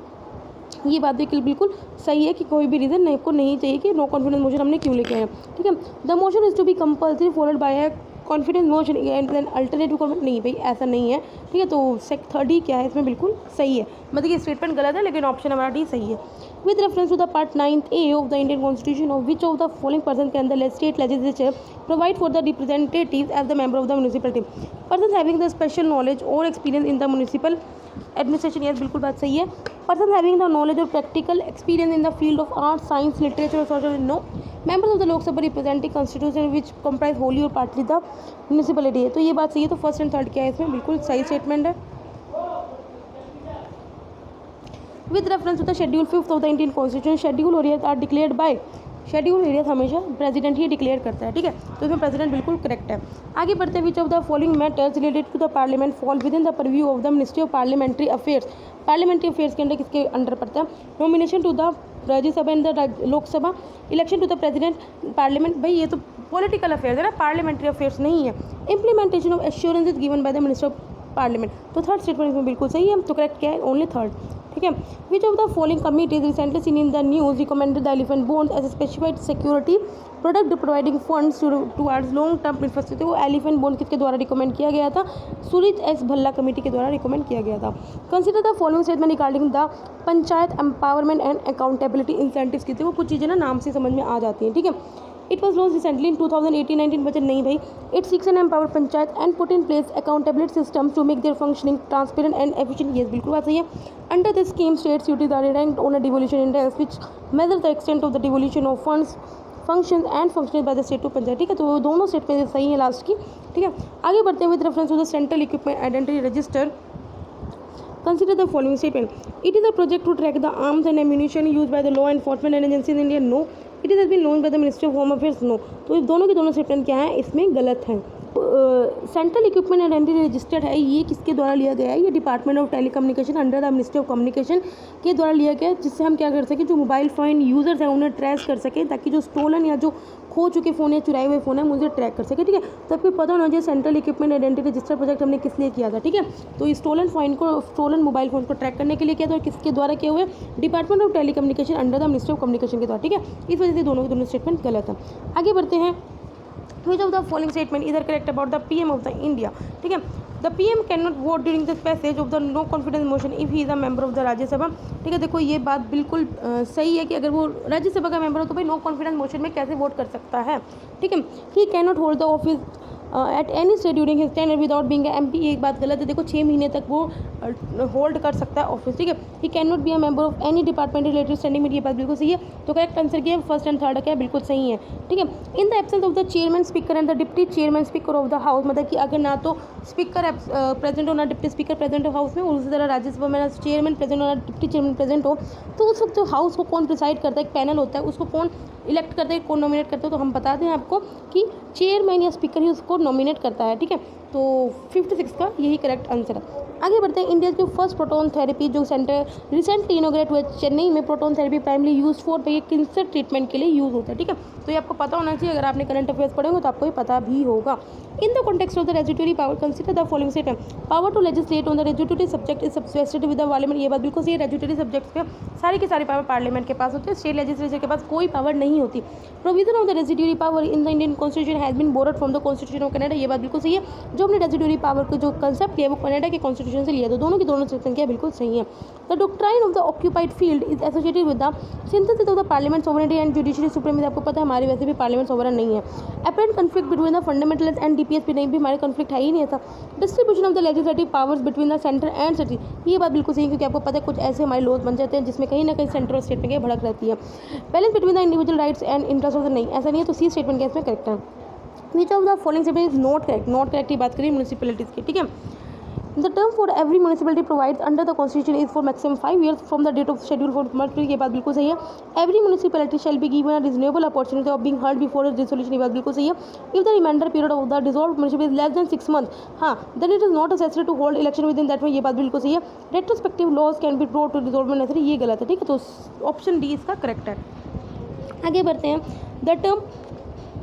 ये बात बिल्कुल सही है कि कोई भी रीज़न आपको नहीं चाहिए कि नो कॉन्फिडेंस मोशन हमने क्यों लेके आए, ठीक है। The motion is to be compulsory followed by confidence motion and then alternative confidence, नहीं भाई ऐसा नहीं है, ठीक है। तो थर्ड ही क्या है इसमें बिल्कुल सही है, मतलब ये स्टेटमेंट गलत है लेकिन ऑप्शन हमारा डी सही है। With reference to the part 9A of the Indian constitution of which of the following person can the state legislature provide for the representative as the member of the municipality, person having the special knowledge और experience in the municipal administration, ये बिल्कुल बात सही है। Person having the knowledge और practical experience in the field of art, science, literature और social, no. Members of the लोक सभा representing constitution which comprise Holi और पार्टली द म्यूनिसिपलिटी है, तो ये बात सही है। तो फर्स्ट एंड थर्ड क्या है इसमें बिल्कुल सही स्टेटमेंट है। With reference to the schedule 5 of the Indian constitution, schedule areas are declared by, schedule areas हमेशा प्रेसिडेंट ही डिक्लेयर करता है, ठीक है। तो इसमें प्रेसिडेंट बिल्कुल करेक्ट है। आगे बढ़ते हैं। Which of the following matters related to the parliament fall within the purview of the ministry of parliamentary affairs, parliamentary affairs के अंदर किसके अंडर पड़ता है। Nomination to the Rajya Sabha and the Lok Sabha, election to the president, parliament, भाई ये तो political affairs है ना, पार्लियामेंट्री अफेयर्स नहीं है। Implementation of assurance is given by the minister of parliament, तो थर्ड स्टेटमेंट इसमें बिल्कुल सही है। तो करेक्ट क्या है, ओनली थर्ड, ठीक है। Which of the following committees recently seen in the news recommended the elephant bonds as a specified security product providing funds towards long term infrastructure, वो एलिफेंट बोन किसके द्वारा रिकमेंड किया गया था, सुरीत एस भल्ला कमेटी के द्वारा रिकमेंड किया गया था। Consider the following statement regarding the panchayat empowerment and accountability incentives की, वो कुछ चीज़ें ना नाम से समझ में आ जाती हैं, ठीक है। It was launch recently in 2018-19 budget, नहीं भाई। It seeks and empower panchayat and put in place accountability systems to make their functioning transparent and efficient, ये बिल्कुल बात सही है। Under this scheme states duties are ranked on a devolution index which measure the extent of the devolution of funds function and function by the state to panchayat, ठीक है। तो दोनों state में सही है लास्ट की, ठीक है। आगे बढ़ते हैं। With reference to the central equipment identity register consider the following statement. It is a project to track the arms and ammunition used by the law enforcement agencies in India, no. It has been launched by the Ministry of Home Affairs, no. तो दोनों के दोनों statement क्या है इसमें गलत है। Central equipment identity registered है, ये किसके द्वारा लिया गया है, ये department of telecommunication under the ministry of communication के द्वारा लिया गया है, जिससे हम क्या कर सकें, जो मोबाइल फ़ोन यूज़र्स हैं उन्हें ट्रेस कर सकें, ताकि जो स्टोलन या जो खो चुके फ़ोन या चुराए हुए फ़ोन है मुझे ट्रैक कर सके, ठीक है। तो आपको पता होना चाहिए central equipment identity register project हमने किस लिए किया था, ठीक है। तो इस स्टोलन फ़ोन को, स्टोलन मोबाइल फ़ोन को ट्रैक करने के लिए किया था, और किसके द्वारा किए हुए, department of telecommunication under the ministry of communication के द्वारा, ठीक है। इस वजह से दोनों के दोनों स्टेटमेंट गलत है। आगे बढ़ते हैं। Which of the following statement is correct about the PM of the India, ठीक है। The PM cannot vote during the passage of the no confidence motion if he is a member of the Rajya Sabha, ठीक है। देखो ये बात बिल्कुल सही है कि अगर वो राज्यसभा का मेंबर हो तो भाई नो कॉन्फिडेंस मोशन में कैसे वोट कर सकता है, ठीक है। He cannot hold the office at any state during his tenure without being MP, एक बात गलत है। देखो 6 महीने तक वो होल्ड कर सकता है ऑफिस, ठीक है। He can not be a member of any department related standing meeting, ये बात बिल्कुल सही है। तो करेक्ट आंसर क्या है, फर्स्ट एंड थर्ड क्या है, बिल्कुल सही है, ठीक है। In the absence of the chairman speaker and the deputy chairman speaker of the house, मतलब कि अगर ना तो स्पीकर प्रेजेंट हो ना डिप्टी स्पीकर प्रेजेंट हो हाउस में, और उसी तरह राज्यसभा में ना चेयरमैन प्रेजेंट हो ना डिप्टी चेयरमैन प्रेजेंट हो, तो उस वक्त जो हाउस को कौन प्रिसाइड करता है, एक पैनल होता है, उसको कौन इलेक्ट करते हैं, कौन नॉमिनेट करते हो, तो हम बता दें आपको कि चेयरमैन या स्पीकर ही उसको नॉमिनेट करता है, ठीक है। तो 5th 6th का यही करेक्ट आंसर है। आगे बढ़ते हैं। इंडिया जो फर्स्ट प्रोटोन थेरेपी जो सेंटर रिसेंटली इनोग्रेट हुआ चेन्नई में, proton therapy primary use for ये कैंसर ट्रीटमेंट के लिए यूज़ होता है, ठीक है। तो ये आपको पता होना चाहिए, अगर आपने करंट अफेयर्स पढ़े हो तो आपको ये पता भी होगा। In the context of the residuary power consider the following statement, power to legislate on the residuary subject is vested with the parliament. ये बात बिल्कुल सही है, रेजिटरी सब्जेक्ट्स पे सारी की सारी पावर पार्लियामेंट के पास होती है, स्टेट लेजिस्लेचर के पास कोई पावर नहीं होती। Provision of the residuary power in the Indian constitution has been borrowed from the constitution of Canada. ये बात बिल्कुल सही है, जो हमने रेजिटरी पावर का जो कंसेप्ट है वो कनाडा के कॉन्स्टिट्यूशन से लिया, तो दोनों की दोनों संख्या बिल्कुल सही है। The doctrine of the occupied field is associated with the synthesis of the parliament sovereignty and judiciary supremacy. आपको पता है हमारी वैसे भी पार्लियामेंट सोवरेन नहीं है। Apparent conflict between the fundamentalist and DPS भी नहीं, भी हमारे कॉन्फ्लिक्ट है ही नहीं ऐसा। Distribution of the legislative powers between the centre and city, ये बात बिल्कुल सही है, क्योंकि आपको पता है कुछ ऐसे हमारे लॉज बन जाते हैं जिसमें कहीं ना कहीं सेंटर और स्टेट में भड़क रहती है। Balance between the individual rights and interest of the, नहीं ऐसा नहीं है, तो सी स्टेटमेंट के इसमें करेक्ट है। Which of the following statement is not correct, not correct की बात करिए म्यूनिसिपैलिटीज़ की, ठीक है। The term for every municipality provides under the constitution is for maximum 5 years from the date of schedule for merger। ये बात बिल्कुल सही है। Every municipality shall be given a reasonable opportunity of being heard before its dissolution। ये बात बिल्कुल सही है। If the remainder period of the dissolved municipality is less than 6 months, हाँ, then it is not necessary to hold election within that month। ये बात बिल्कुल सही है। Retrospective laws can be brought to dissolve when necessary, ये गलत है, ठीक है। तो ऑप्शन डी इसका करेक्ट है। आगे बढ़ते हैं। The term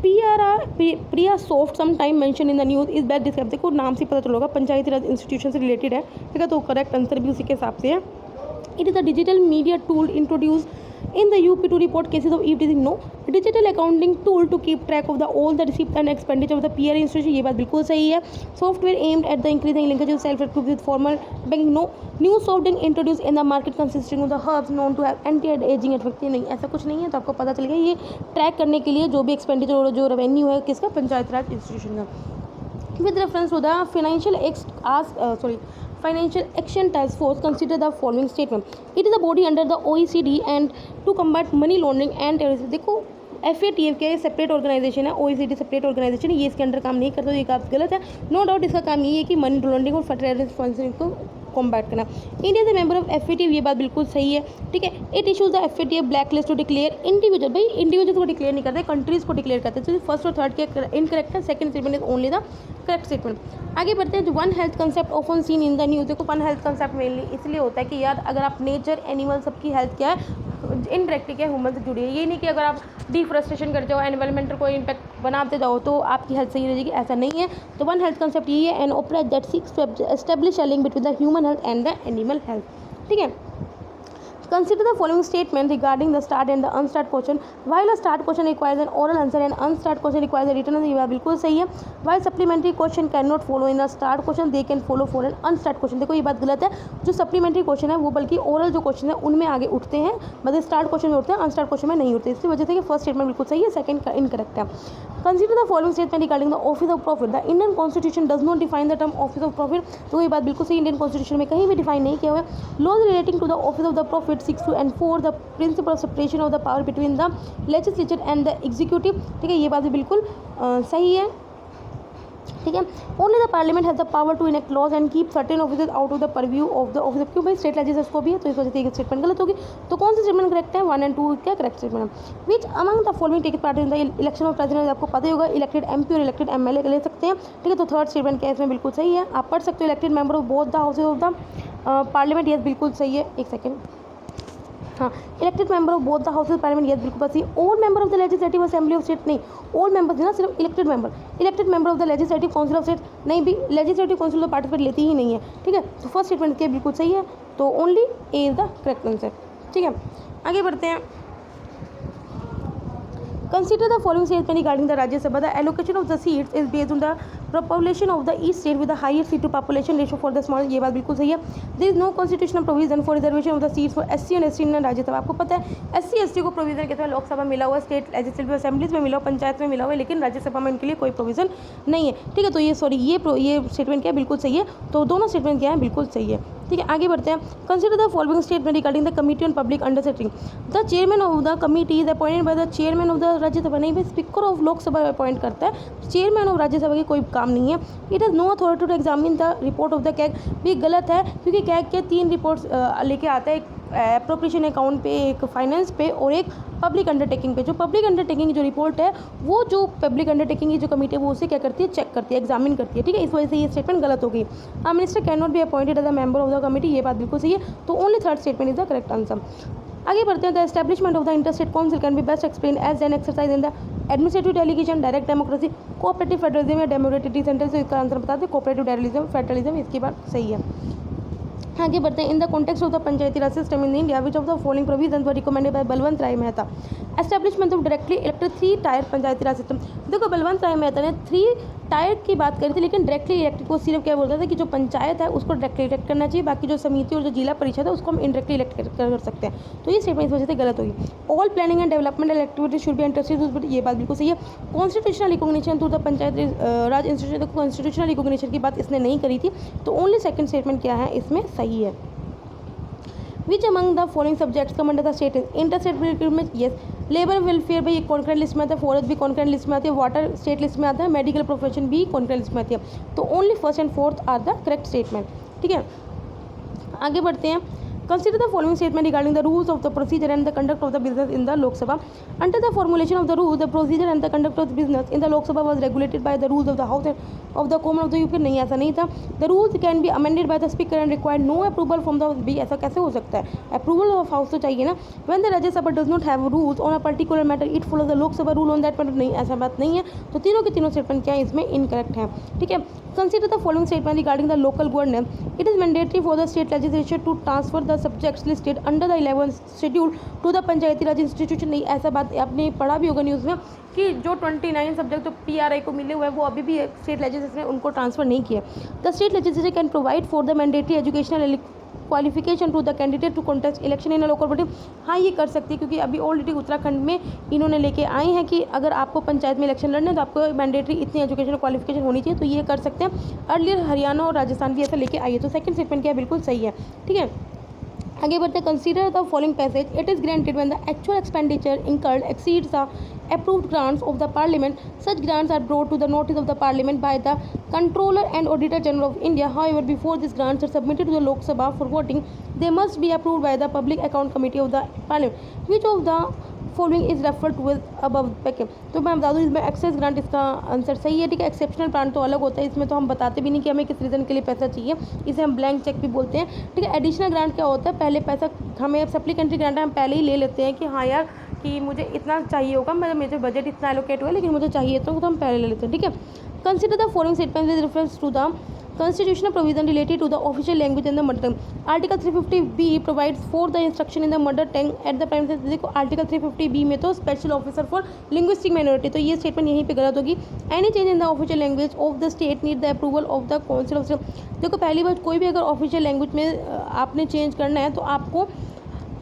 PRIA soft some time mention in the news is best describe, देखो नाम से पता चलोगा पंचायती राज इंस्टीट्यूशन से रिलेटेड है, ठीक है। तो करेक्ट आंसर भी उसी के हिसाब से है। It is a digital media tool introduce in the UP to report cases of e-teasing। no, digital accounting tool to keep track of the all the receipts and expenditure of the PRA institution। ये बात बिल्कुल सही है। Software aimed at the increasing linkage of self-help groups with formal banking। no, new soft drink introduced in the market consisting of the herbs known to have anti-aging effect। नहीं, ऐसा कुछ नहीं है, तो आपको पता चल गया। ये ट्रैक करने के लिए जो भी एक्सपेंडिचर और जो रेवेन्यू है किसका, पंचायत राज इंस्टीट्यूशन का। With reference to the Financial Action Task Force, consider the following statement। It is a body under the OECD and to combat money laundering and terrorism। देखो FATF क्या है, सेपरेट ऑर्गेनाइजेशन है, OECD separate organisation है, ये इसके under काम नहीं करता, तो ये बात गलत है। नो डाउट इसका काम ये है कि मनी लॉन्ड्रिंग और टेररिस्ट फाइनेंसिंग को कॉम्बैट करना। India is a member of FATF, ये बात बिल्कुल सही है, ठीक है। It issues the FATF black list to declare individual, भाई इंडिविजुअल को डिक्लेयर नहीं करते, कंट्रीज को डिक्लेयर करते हैं। तो फर्स्ट और थर्ड के इनकरेक्ट है, second statement is only the correct statement. आगे बढ़ते हैं। जो one health concept often seen in the news, देखो वन हेल्थ कंसेप्ट मेनली इसलिए होता है कि यार अगर आप नेचर एनिमल सबकी हेल्थ क्या है, इनडायरेक्टली क्या ह्यूमन से जुड़ी है। ये नहीं कि अगर आप डिफॉरेस्टेशन कर जाओ, एनवायरमेंटल को इम्पैक्ट बनाते जाओ तो आपकी हेल्थ सही रहेगी, ऐसा नहीं है। तो वन हेल्थ कंसेप्ट यही है, an operate that seeks to establish a link between the human health and the animal health, ठीक है। Consider the following statement regarding the start and the unstart question। While a start question requires an oral answer and unstart question requires a written answer, ये बात बिल्कुल सही है। While supplementary question cannot follow in a start question, they can follow for an unstart question। देखो ये बात गलत है, जो सप्लीमेंट्री क्वेश्चन है वो बल्कि ओरल जो क्वेश्चन है उनमें आगे उठते हैं, मतलब स्टार्ट क्वेश्चन में उठते हैं, अनस्टार्ट क्वेश्चन में नहीं उठते। इसकी वजह से कि फर्स्ट स्टेटमेंट बिल्कुल सही है, सेकंड का इनकरेक्ट है। Consider the following statement regarding the office of profit। The Indian Constitution does not define the term office of profit। तो ये बात बिल्कुल सही, इंडियन कॉन्स्टिट्यूशन में कहीं भी डिफाइन नहीं किया हुआ है। Laws relating to the office of the profit 6 to and 4 the principle of separation of the power between the legislature and the executive, ठीक है। ये बात भी बिल्कुल सही है, ठीक है। Only the parliament has the power to enact laws and keep certain officers out of the purview of the office. क्यों भाई, स्टेट लेजिस्लेचर को भी है, तो इस वजह से एक स्टेटमेंट गलत होगी। तो कौन सी स्टेटमेंट करेक्ट है, 1 और 2 क्या करेक्ट स्टेटमेंट है। Which among the following take part in the election of president, आपको पता ही होगा इलेक्टेड MP और इलेक्टेड MLA ले सकते हैं, ठीक है। तो थर्ड स्टेटमेंट क्या है इसमें बिल्कुल सही है, आप पढ़ सकते हो। Elected member of both the houses of the parliament, yes बिल्कुल सही है। एक सेकेंड, हाँ, elected member of both the houses parliament, yes बिल्कुल सही। All member of the legislative assembly of state, नहीं ऑल मेंबर्स है ना, सिर्फ elected member of the legislative council of state, नहीं भी लेजिस्लेटिव काउंसिल तो पार्टिसिपेट लेती ही नहीं है, ठीक है। तो फर्स्ट स्टेटमेंट क्या बिल्कुल सही है, तो only A is the correct answer, ठीक है। आगे बढ़ते हैं। Consider the following statement regarding the Rajya Sabha। The allocation of the seats is based on the population of the each state with the higher seat to population ratio for the small, ये बात बिल्कुल सही है। There is no constitutional provision for reservation of the seats for SC and ST in Rajya Sabha. आपको पता है SC ST को provision कितना लोकसभा मिला हुआ, स्टेट लेजिस्लेटिव असेंबलीज में मिला हुआ, पंचायत में मिला हुआ है, लेकिन राज्यसभा में इनके लिए कोई प्रोविजन नहीं है, ठीक है। तो ये ये स्टेटमेंट क्या है, बिल्कुल सही है। तो दोनों स्टेटमेंट क्या है, बिल्कुल सही है, ठीक है। आगे बढ़ते हैं। Consider the following statement regarding the committee on public undertaking. The chairman of the committee is appointed by the chairman of the Rajya Sabha, नहीं भाई स्पीकर ऑफ लोकसभा अपॉइंट करता है, चेयरमैन ऑफ राज्यसभा की कोई काम नहीं है। It has no authority to examine the report of the CAG, भी गलत है, क्योंकि कैग के 3 रिपोर्ट्स लेके आता है, एप्रोप्रिएशन अकाउंट पे, एक फाइनेंस पे और एक पब्लिक अंडरटेकिंग पे। जो पब्लिक अंडरटेकिंग की जो रिपोर्ट है वो जो पब्लिक अंडरटेकिंग की जो कमेटी है वो उसे क्या करती है, चेक करती है, एग्जामिन करती है, ठीक है। इस वजह से ये स्टेटमेंट गलत हो गई। Minister can not be appointed as a member of the committee, ये बात बिल्कुल सही है। तो only third statement is the correct answer. आगे बढ़ते हैं। The establishment of the interstate council can be best explain as an exercise in the administrative delegation, direct democracy, cooperative federalism या डेमोक्रेटिक डिसेंट्रलिज्म। इसका आंसर बता दें cooperative federalism, इसकी बात सही है। आगे बढ़ते हैं। In the context of the panchayati raj system in India which of the following provisions were recommended by Balwant Rai Mehta. Establishment of directly elected 3 tier panchayati raj system. देखो बलवंत राय मेहता ने 3 टायर की बात करी थी, लेकिन डायरेक्टली इलेक्टेड को सिर्फ क्या बोलता था कि जो पंचायत है उसको डायरेक्टली इलेक्ट करना चाहिए, बाकी जो समिति और जो जिला परिषद है उसको हम इनडायरेक्टली इलेक्ट कर सकते हैं। तो ये स्टेटमेंट इस वजह से गलत होगी। All planning and developmental activity should be interested, ये बात बिल्कुल सही है। Constitutional recognition through the panchayat raj institution, constitutional recognition की बात इसने नहीं करी थी, तो ओनली सेकंड स्टेटमेंट क्या है इसमें सही है। Which among the following subjects come under the state interstate recruitment, yes. Labour welfare भाई कॉन्करेंट लिस्ट में आता है, फॉरेस्ट भी कॉन्करेंट लिस्ट में आती है, वाटर स्टेट लिस्ट में आता है, मेडिकल प्रोफेशन भी कॉन्करेंट लिस्ट में आती है। तो only first and fourth are the correct statement, ठीक है। आगे बढ़ते हैं। Consider the following statement regarding the rules of the procedure and the conduct of the business in the Lok Sabha. Under the formulation of the rules, the procedure and the conduct of the business in the Lok Sabha was regulated by the rules of the House and of the Commons of the UP. नहीं, ऐसा नहीं था। The rules can be amended by the speaker and require no approval from the भी ऐसा कैसे हो सकता है? Approval of House तो चाहिए ना। When the Rajya Sabha does not have rules on a particular matter, it follows the Lok Sabha rule on that matter. नहीं, ऐसा बात नहीं है। तो तीनों के तीनों स्टेटमेंट क्या है इसमें इनकरेक्ट है, ठीक है। Consider the following statement regarding the local governance. It is mandatory for the state legislature to transfer the subjects listed under the 11th schedule to the Panchayati Raj institution. नहीं, ऐसा बात आपने पढ़ा भी होगा न्यूज़ में कि जो 29 सब्जेक्ट तो PRI को मिले हुए हैं वो अभी भी स्टेट लेजिस्लेचर ने उनको ट्रांसफर नहीं किया। The state legislature can provide for the mandatory educational qualification to the candidate to contest election in local body. हाँ, ये कर सकती है क्योंकि अभी ऑलरेडी उत्तराखंड में इन्होंने लेके आए हैं कि अगर आपको पंचायत में इलेक्शन लड़ना है तो आपको मैंडेटरी इतनी एजुकेशनल क्वालिफिकेशन होनी चाहिए, तो ये कर सकते हैं। अर्लियर हरियाणा और राजस्थान भी ऐसा लेके आई है, तो सेकंड स्टेटमेंट क्या बिल्कुल सही है, ठीक है। आगे बढ़ते हैं। Consider the following passage, it is granted when the actual expenditure incurred exceeds the approved grants of the parliament. Such grants are brought to the notice of the parliament by the controller and auditor general of India. However, before these grants are submitted to the Lok Sabha for voting, they must be approved by the public account committee of the parliament. Which of the following is refer to with above package. तो मैं बता दूँ इसमें access grant इसका answer सही है, ठीक है। एक्सेप्शनल ग्रांट तो अलग होता है, इसमें तो हम बताते भी नहीं कि हमें किस रीज़न के लिए पैसा चाहिए, इसे हम ब्लैंक चेक भी बोलते हैं, ठीक है। एडिशनल ग्रांट क्या होता है, पहले पैसा हमें सप्लीमेंट्री ग्रांट हम पहले ही ले लेते हैं कि हाँ यार कि मुझे इतना चाहिए होगा, मेरे बजट इतना एलोकेट हुआ लेकिन मुझे चाहिए तो हम पहले ले लेते हैं, ठीक है। Consider the following statement with reference to the constitutional provision related to the official language in the mother tongue. Article 350B provides for the instruction in the mother tongue at the prime। देखो article 350B में तो special officer for linguistic minority, तो ये statement यहीं पे गलत होगी। Any change in the official language of the state need the approval of the council of state. देखो पहली बात, कोई भी अगर ऑफिशियल लैंग्वेज में आपने चेंज करना है तो आपको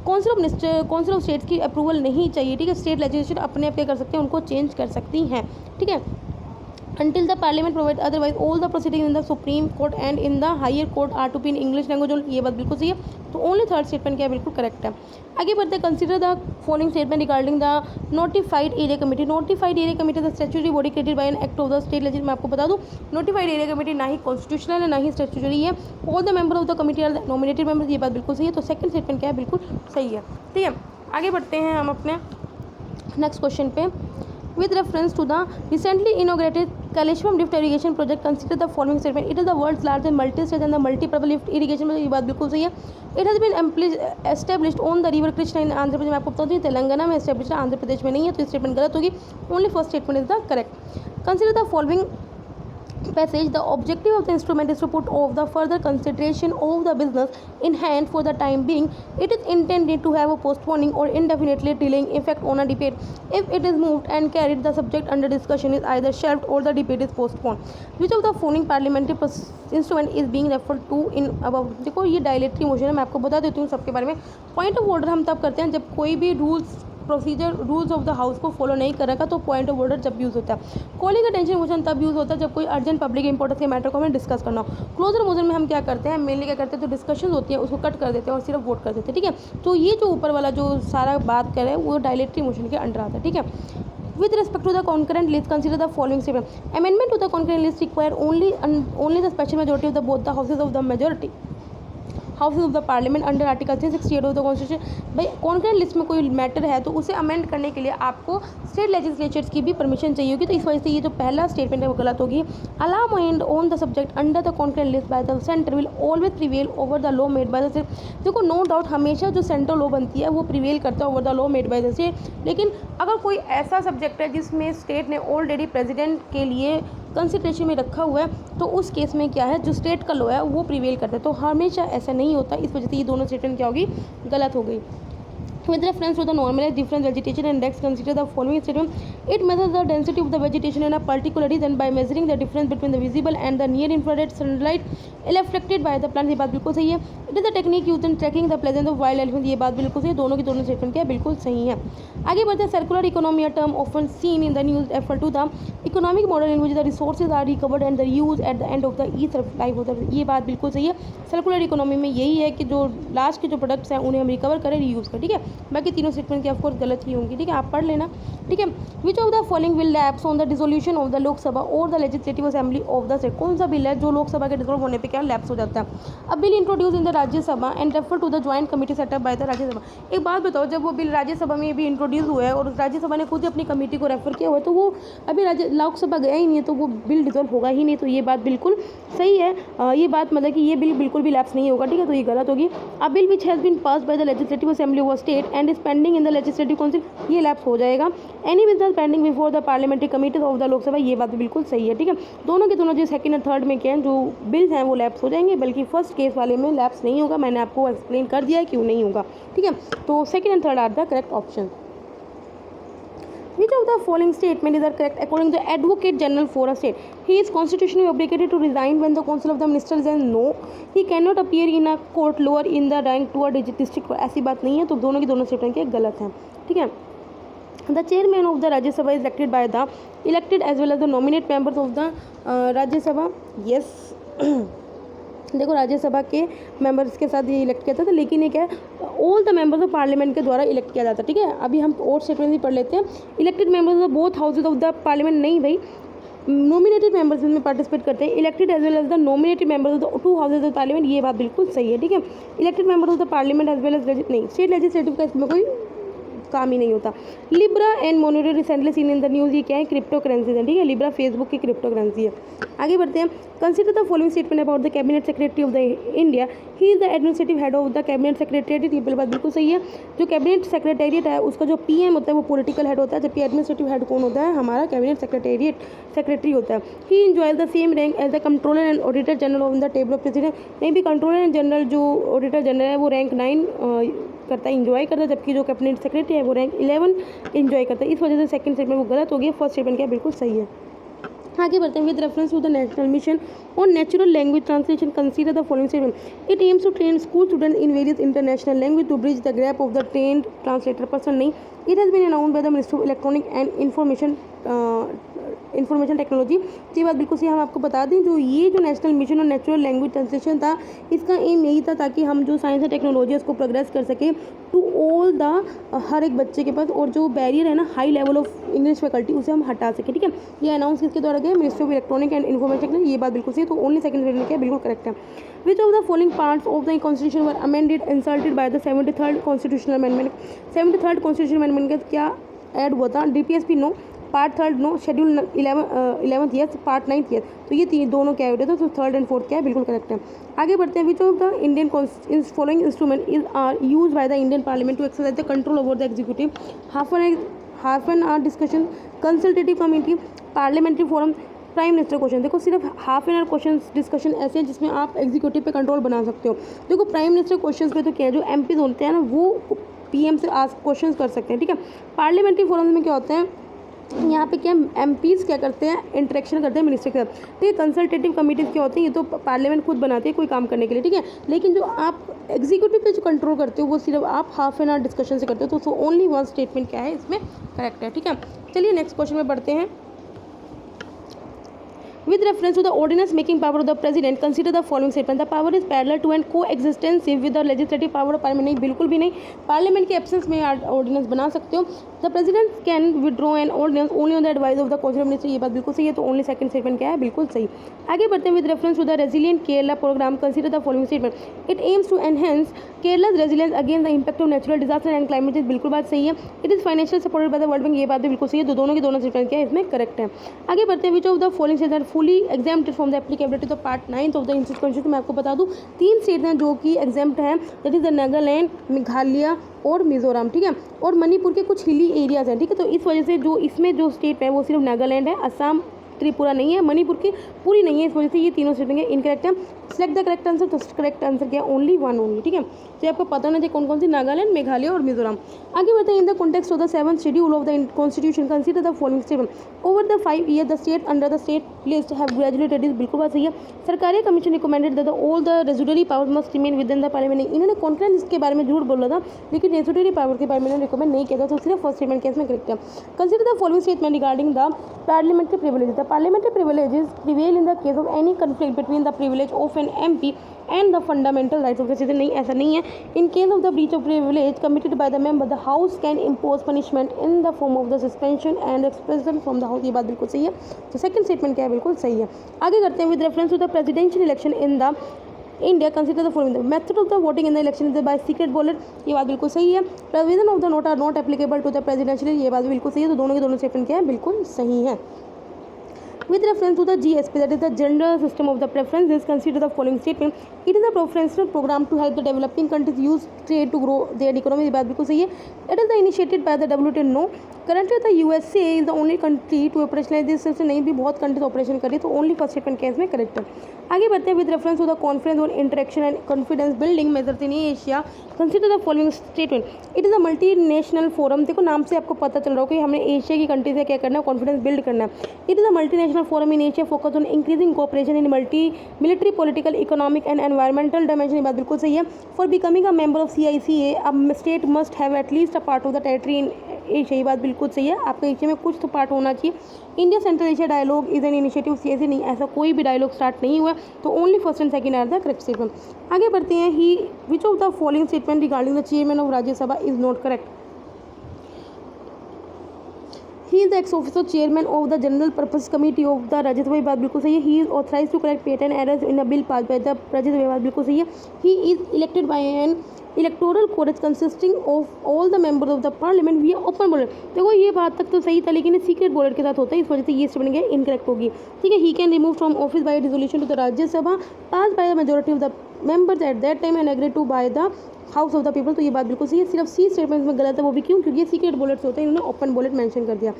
काउंसिल ऑफ स्टेट्स की अप्रूवल नहीं चाहिए, ठीक है। स्टेट लेजिस्लेचर अपने आप क्या कर सकते हैं, उनको चेंज कर सकती हैं, ठीक है। Until the parliament provides otherwise, all the proceedings in the supreme court and in the higher court are to be in English language only। ये बात बिल्कुल सही है, तो ओनली थर्ड स्टेटमेंट क्या है बिल्कुल करेक्ट है। आगे बढ़ते हैं। Consider the following statement regarding the notified area committee. Notified area committee the statutory body created by an act of the state legislature. मैं आपको बता दूं नोटिफाइड एरिया कमेटी ना ही कॉन्स्टिट्यूशनल है ना ही स्टैट्यूटरी है। All the member of the committee are the nominated members, ये बात बिल्कुल सही है, तो सेकंड स्टेटमेंट क्या है बिल्कुल सही है, ठीक है। आगे बढ़ते हैं हम अपने नेक्स्ट क्वेश्चन पे। With reference to the recently inaugurated Kaleshwaram lift irrigation project, consider the following statement. It is the world's largest multi-stage and the multi-purpose lift irrigation। ये बात बिल्कुल सही है। It has been established on the river Krishna in Andhra Pradesh. मैं आपको बता दूँ तेलंगाना में established है, आंध्र प्रदेश में नहीं है, तो स्टेटमेंट गलत होगी। Only first statement is the correct। Consider the following passage, the objective of the instrument is to put off the further consideration of the business in hand for the time being. It is intended to have a postponing or indefinitely delaying effect on a debate. If it is moved and carried, the subject under discussion is either shelved or the debate is postponed. Which of the following parliamentary instrument is being referred to in above। देखो ये dilatory motion है, मैं आपको बता देती हूँ सबके बारे में। पॉइंट ऑफ ऑर्डर हम तब करते हैं जब कोई भी रूल्स ऑफ द हाउस को फॉलो नहीं करेगा, तो पॉइंट ऑफ ऑर्डर जब यूज़ होता है। कॉलिंग अटेंशन मोशन तब यूज़ होता है जब कोई अर्जेंट पब्लिक इंपॉर्टेंस के मैटर को हमें डिस्कस करना हो। क्लोजर मोशन में हम क्या करते हैं, मेनली क्या करते हैं, तो डिस्कशन होती है उसको कट कर देते हैं और सिर्फ वोट कर देते हैं, ठीक है। तो ये जो ऊपर वाला जो सारा बात कर रहे हैं वो डायलेटरी मोशन के अंडर आता है, ठीक है। With respect to the concurrent list, consider the following statement. Amendment to the concurrent list require only the special majority of both the houses of the majority houses of the parliament under article 368 of the constitution. भाई concurrent list में कोई matter है तो उसे amend करने के लिए आपको स्टेट लेजिस्लेचर्स की भी परमिशन चाहिए होगी, तो इस वजह से ये जो पहला स्टेटमेंट है वो गलत होगी। Allotment on the subject under the concurrent list by the centre will always prevail over the law made by the state. देखो नो डाउट हमेशा जो सेंट्रल लॉ बनती है वो प्रिवेल करता है over the law made by the state, लेकिन अगर कोई ऐसा सब्जेक्ट है जिसमें स्टेट ने ऑलरेडी प्रेसिडेंट के लिए कंसिडरेशन में रखा हुआ है तो उस केस में क्या है, जो स्टेट का लॉ है वो प्रिवेल करता है। तो हमेशा ऐसा नहीं होता, इस वजह से ये दोनों स्टेटमेंट क्या होगी, गलत हो गई। With reference to the normalized difference vegetation index, consider the following statement. It measures the density of the vegetation in a particular region by measuring the difference between the visible and the near infrared sunlight reflected by the plant। ये बात बिल्कुल सही है। It is a technique used in tracking the presence of wild elephants। ये बात बिल्कुल सही है, दोनों की दोनों स्टेटमेंट क्या है, बिल्कुल सही है। आगे बढ़ते हैं। Circular economy a term often seen in the news refer to the economic model in which the resources are recovered and the use at the end of the each life होता है। ये बात बिल्कुल सही है। सर्कुलर इकोनॉमी में यही है कि जो लास्ट के जो प्रोडक्ट्स हैं उन्हें हम रिकवर करें, रीयूज़ करें, ठीक है। बाकी तीनों स्टेटमेंट की ऑफकोर्स गलत ही होंगी, ठीक है, आप पढ़ लेना, ठीक है। Which of the following will lapse on the dissolution of the Lok Sabha और the legislative assembly of the state. कौन सा बिल है जो लोकसभा के डिसोल्व होने पे क्या लैप्स हो जाता है। A bill introduce in the Rajya Sabha and refer to the joint committee set up by the Rajya Sabha. एक बात बताओ, जब वो बिल राज्यसभा में भी इंट्रोड्यूस हुआ है और राज्यसभा ने खुद ही अपनी कमेटी को रेफर किया हुआ है तो वो अभी लोकसभा गया ही नहीं है तो वो बिल डिसोल्व होगा ही नहीं, तो ये बात बिल्कुल सही है। ये बात मतलब कि ये बिल बिल्कुल भी लैप्स नहीं होगा, ठीक है, तो ये गलत होगी। A bill which has been passed by the legislative assembly of state and is pending in the legislative council, ये लैप्स हो जाएगा। Any business pending before the parliamentary committees of the Lok Sabha, ये बात भी बिल्कुल सही है, ठीक है। दोनों के दोनों जो सेकंड और थर्ड में क्या है, जो बिल्स हैं वो लैप्स हो जाएंगे, बल्कि फर्स्ट केस वाले में लैप्स नहीं होगा। मैंने आपको एक्सप्लेन कर दिया है क्यों नहीं होगा, ठीक है। तो second and third are the correct option. Which of the following statement is correct according to the Advocate General for a state? He is constitutionally obligated to resign when the council of the ministers says no. He cannot appear in a court lower in the rank to a district। ऐसी बात नहीं है, तो दोनों की दोनों statement के गलत हैं, ठीक है। The chairman of the Rajya Sabha is elected by the elected as well as the nominate members of the Rajya Sabha। Yes देखो राज्यसभा के मेंबर्स के साथ ये इलेक्ट किया जाता था, लेकिन ये क्या है, all the members of parliament के द्वारा इलेक्ट किया जाता है, ठीक है। अभी हम और स्टेटमेंट भी पढ़ लेते हैं। Elected members of both houses of the parliament, नहीं भाई, नॉमिनेटेड मेंबर्स इसमें पार्टिसिपेट करते हैं। Elected as well as the nominated members of the two houses of parliament, ये बात बिल्कुल सही है, ठीक है। Elected members of the parliament as well as नहीं, स्टेट लेजिस्लेटिव का इसमें कोई काम ही नहीं होता। Libra and Monero recently seen in the news, ये क्या है, क्रिप्टो करेंसी है, ठीक है। लिब्रा फेसबुक की क्रिप्टो करेंसी है। आगे बढ़ते हैं। Consider the following statement about the cabinet secretary of the India. He is the administrative head of the cabinet secretariat, ये बात बिल्कुल सही है। जो कैबिनेट सेक्रेटेरिएट है उसका जो पीएम होता है वो पॉलिटिकल हेड होता है, जबकि एडमिनिस्ट्रेटिव हेड कौन होता है, हमारा कैबिनेट सेक्रेटरी होता है। He enjoys the same rank as the controller and auditor general of the table of president. नहीं भी, कंट्रोलर एंड जनरल जो ऑडिटर जनरल है वो रैंक 9 करता है, इंजॉय करता है, जबकि जो कैबिनेट सेक्रेटरी है वो रैंक 11 इंजॉय करता है। इस वजह से सेकंड स्टेटमेंट वो गलत हो गया, फर्स्ट स्टेटमेंट क्या बिल्कुल सही है। आगे बढ़ते हैं। With reference to the national mission on natural language translation, consider the following statement. It aims to train school student in various international language to bridge the gap of the trained translator person. नहीं, it has been announced by the ministry of electronic and information technology. ये बात बिल्कुल सही। हम आपको बता दें, जो ये जो नेशनल मिशन और नेचुरल लैंग्वेज ट्रांसलेशन था, इसका एम यही था ताकि हम जो साइंस एंड टेक्नोलॉजी उसको प्रोग्रेस कर सके टू ऑल द हर एक बच्चे के पास, और जो बैरियर है ना high level of English faculty उसे हम हटा सके, ठीक है। ये अनाउंस किसके द्वारा गया, ministry of electronic and information technology. ये बात बिल्कुल सही, तो ओनली सेकंड स्टेटमेंट क्या बिल्कुल करेक्ट है। Which of the following parts of the constitution were amended inserted by the 73rd constitutional amendment. 73rd constitutional amendment का क्या ऐड हुआ था, DPSP no, part third no, schedule 11th yes, part 9th yes. तो ये तीन दोनों क्या होते थे, तो थर्ड एंड फोर्थ क्या है बिल्कुल करेक्ट है। आगे बढ़ते हैं। Which of the Indian following instrument is are use by the Indian parliament to exercise the control over the executive. Half an hour discussion, consultative committee, parliamentary forum, prime minister question. देखो सिर्फ half an hour question discussion ऐसे हैं जिसमें आप executive पे control बना सकते हो। देखो प्राइम मिनिस्टर क्वेश्चन पे तो क्या है, जो एमपीज होते हैं ना वो पीएम से आस्क क्वेश्चन कर सकते हैं, ठीक है। पार्लियामेंट्री फोरम में क्या होते हैं, यहाँ पे क्या एमपीज़ क्या करते हैं, इंटरेक्शन करते हैं मिनिस्टर के साथ, ठीक है। कंसल्टेटिव कमेटीज़ क्या होती हैं, ये तो पार्लियामेंट खुद बनाती है कोई काम करने के लिए, ठीक है। लेकिन जो आप एग्जीक्यूटिव पे जो कंट्रोल करते हो वो सिर्फ आप हाफ एन आवर डिस्कशन से करते हो, तो ओनली वन स्टेटमेंट क्या है इसमें करेक्ट है, ठीक है। चलिए नेक्स्ट क्वेश्चन में बढ़ते हैं। With reference to the ordinance making power of the president, consider the following statement: the power is parallel to and coextensive with the legislative power of parliament. नहीं, बिल्कुल भी नहीं, पार्लियामेंट के एब्सेंस में ordinance बना सकते हो। The president can withdraw an ordinance only on the advice of the council of minister, ये बात बिल्कुल सही है, तो ओनली सेकंड स्टेटमेंट क्या है, बिल्कुल सही। आगे बढ़ते हैं। With reference to the resilient Kerala programme, consider the following statement: it aims to enhance Kerala's resilience against the impact of natural disaster and climate change, बिल्कुल बात सही है। It is financial supported by the World Bank, ये बात भी बिल्कुल सही है, दोनों के दोनों स्टेटमेंट क्या है इसमें करेक्ट है। आगे बढ़ते हैं। Which of the following states are fully exempted from the applicability of part 9 of the institute constitution, मैं आपको बता दूं 3 स्टेट हैं जो कि एग्जाम्प्ट हैं, that is the Nagaland, Meghalaya और मिजोरम, ठीक है, और मणिपुर के कुछ हिली एरियाज हैं, ठीक है। तो इस वजह से जो इसमें जो स्टेट है वो सिर्फ नागालैंड है, असम, त्रिपुरा नहीं है, मणिपुर की पूरी नहीं है, इस वजह से ये तीनों स्टेट इनकरेक्ट है। सेलेक्ट द करेक्ट आंसर, तो करेक्ट आंसर क्या है, ओनली वन ओनली, ठीक है। तो आपको पता होना चाहिए कौन कौन सी, नागालैंड, मेघालय और मिजोरम। आगे बढ़ते हैं। In the context of the 7th schedule of the constitution, consider the following statement: over the 5 year the state under the state list have gradually reduced, बिल्कुल बात सही है। सरकारी commission recommended that all the रेजुडरी power must remain with in the parliament, इन्होंने conference list के बारे में झूठ बोला था, लेकिन रेजुडरी पावर के बारे में रिकमेंड नहीं किया था, तो सिर्फ फर्स्ट स्टेटमेंट केस में करेक्ट है। Consider the following statement regarding the parliamentary privileges. The parliamentary privileges prevail in the case of any conflict between the privilege of an MP and the fundamental rights of the citizen, नहीं, ऐसा नहीं है। In case of the breach of privilege committed by the member, the house can impose punishment in the form of the suspension and expulsion from the house, ये बात बिल्कुल सही है, तो सेकंड स्टेटमेंट क्या है, बिल्कुल सही है। आगे करते हैं। With reference to the presidential election in the India, consider the following: method of the voting in the election is by secret ballot, ये बात बिल्कुल सही है। Provision of the note are not applicable to the presidential, ये बात बिल्कुल सही है, तो दोनों के दोनों स्टेटमेंट क्या है, बिल्कुल सही है। With reference to the GSP, that is the General System of the Preferences, consider the following statement: it is a preferential program to help the developing countries use trade to grow their economy, ये बात बिल्कुल सही है। It is the initiated by the WTO, no. Currently the USA is the only country to operationalize this system, नहीं भी बहुत countries operation करी, तो ओनली फर्स्ट स्टेटमेंट केस में करेक्ट है। आगे बढ़ते हैं। With reference to the conference on interaction and confidence building measures in Asia, consider the following statement: it is a multi national forum, देखो नाम से आपको पता चल रहा हो कि हमें एशिया की कंट्री से क्या करना है, कॉन्फिडेंस बिल्ड करना है। It is a multi national forum in Asia focus on increasing cooperation in multi military, political, economic and environmental dimension, ये बात बिल्कुल सही है। For becoming a member of CICA, a state must have at least a part of the territory in Asia, ये बात बिल्कुल सही है, आपका एशिया में कुछ तो पार्ट होना चाहिए। India Central Asia dialogue is an initiative CICA, नहीं, ऐसा कोई भी डायलॉग स्टार्ट नहीं हुआ, तो only first and second are the correct statement. आगे बढ़ते हैं। ही which of the following statement regarding the chairman of Rajya Sabha is not correct: he is the ex officio chairman of the general purpose committee of the Rajya Sabha, ये बात बिल्कुल सही है। He is authorise to correct patent errors in a bill passed by the Rajya Sabha, ये बात बिल्कुल सही है। He is elected by an electoral college consisting of all the members of the parliament we open ballot, देखो ये बात तक तो सही था, लेकिन ये सीक्रेट बोलेट के साथ होता है, इस वजह से ये स्टेटमेंट क्या इनकरेक्ट होगी, ठीक है। He can remove from office by resolution to the Rajya Sabha pass by the majority of the members at that time and agree to by the house of the people, तो ये बात बिल्कुल सही है। सिर्फ सी स्टेटमेंट में गलत है, वो भी क्यों, क्योंकि ये सीक्रेट बुलेट्स होते हैं, इन्होंने ओपन बुलेट मेंशन कर दिया।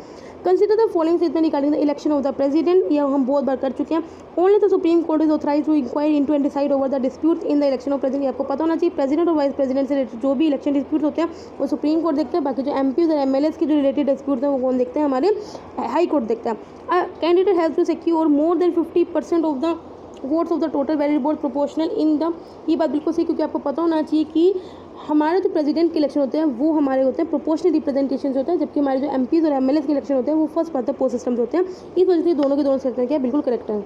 Consider the following statement regarding the election of the president, यह हम बहुत बार कर चुके हैं। Only the Supreme Court is authorise to inquire into and decide over the disputes in the election of president, आपको पता होना चाहिए। प्रेसिडेंट और वाइस प्रेसिडेंट से रिलेटेड जो भी इलेक्शन डिस्प्यूट्स होते हैं वो सुप्रीम कोर्ट देखते हैं, बाकी जो MPs और MLAs के जो रिलेटेड डिस्प्यूट्स हैं वो कौन देखते हैं, हमारे हाई कोर्ट देखता है। Candidate has to secure more than 50% of the votes of the total valid vote proportional in the, ये बात बिल्कुल सही, क्योंकि आपको पता होना चाहिए कि हमारे जो प्रेसिडेंट के इलेक्शन होते हैं वो हमारे होते हैं प्रोपोर्शनल रिप्रेजेंटेशन होते हैं, जबकि हमारे जो MPs और MLAs के इलेक्शन होते हैं वो first pass the post systems होते हैं, इस वजह से दोनों के दोनों स्टेटमेंट क्या बिल्कुल करेक्ट है।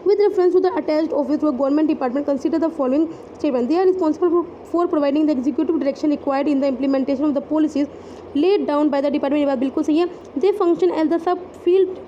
With reference to the attached office to a government department, consider the following statement: they are responsible for providing the executive direction required in the implementation of the policies laid down by the department, ये बात बिल्कुल सही है। They function as the sub-field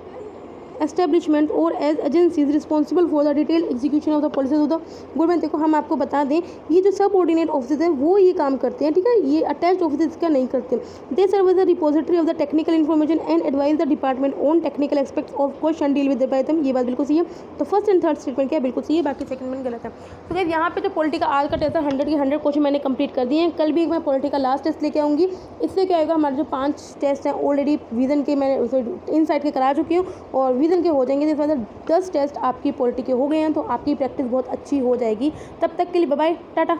establishment और as agencies responsible for the detail execution of the policies of the government, देखो हम आपको बता दें ये जो सब ऑर्डिनेट ऑफिस है वो ये काम करते हैं, ठीक है, ये अटैच्ड ऑफिस इसका नहीं करते। They serve as the repository of the technical information and advise the department on technical aspects of question deal with by them, ये बात बिल्कुल सही है। तो फर्स्ट एंड थर्ड स्टेटमेंट क्या बिल्कुल सही है, बाकी सेकंड में गलत है। तो गाइस यहाँ पे जो पॉलिटिकल आज का टेस्ट है 100 के 100 क्वेश्चन मैंने कंप्लीट कर दिए हैं। कल भी मैं पॉलिटिकल लास्ट टेस्ट लेके आऊँगी, इससे क्या होगा हमारे जो 5 टेस्ट हैं ऑलरेडी विजन के मैंने इनसाइट के करा चुकी हूँ और विजन के हो जाएंगे, 10 टेस्ट आपकी पॉलिटी के हो गए हैं, तो आपकी प्रैक्टिस बहुत अच्छी हो जाएगी। तब तक के लिए बाय बाय, टाटा।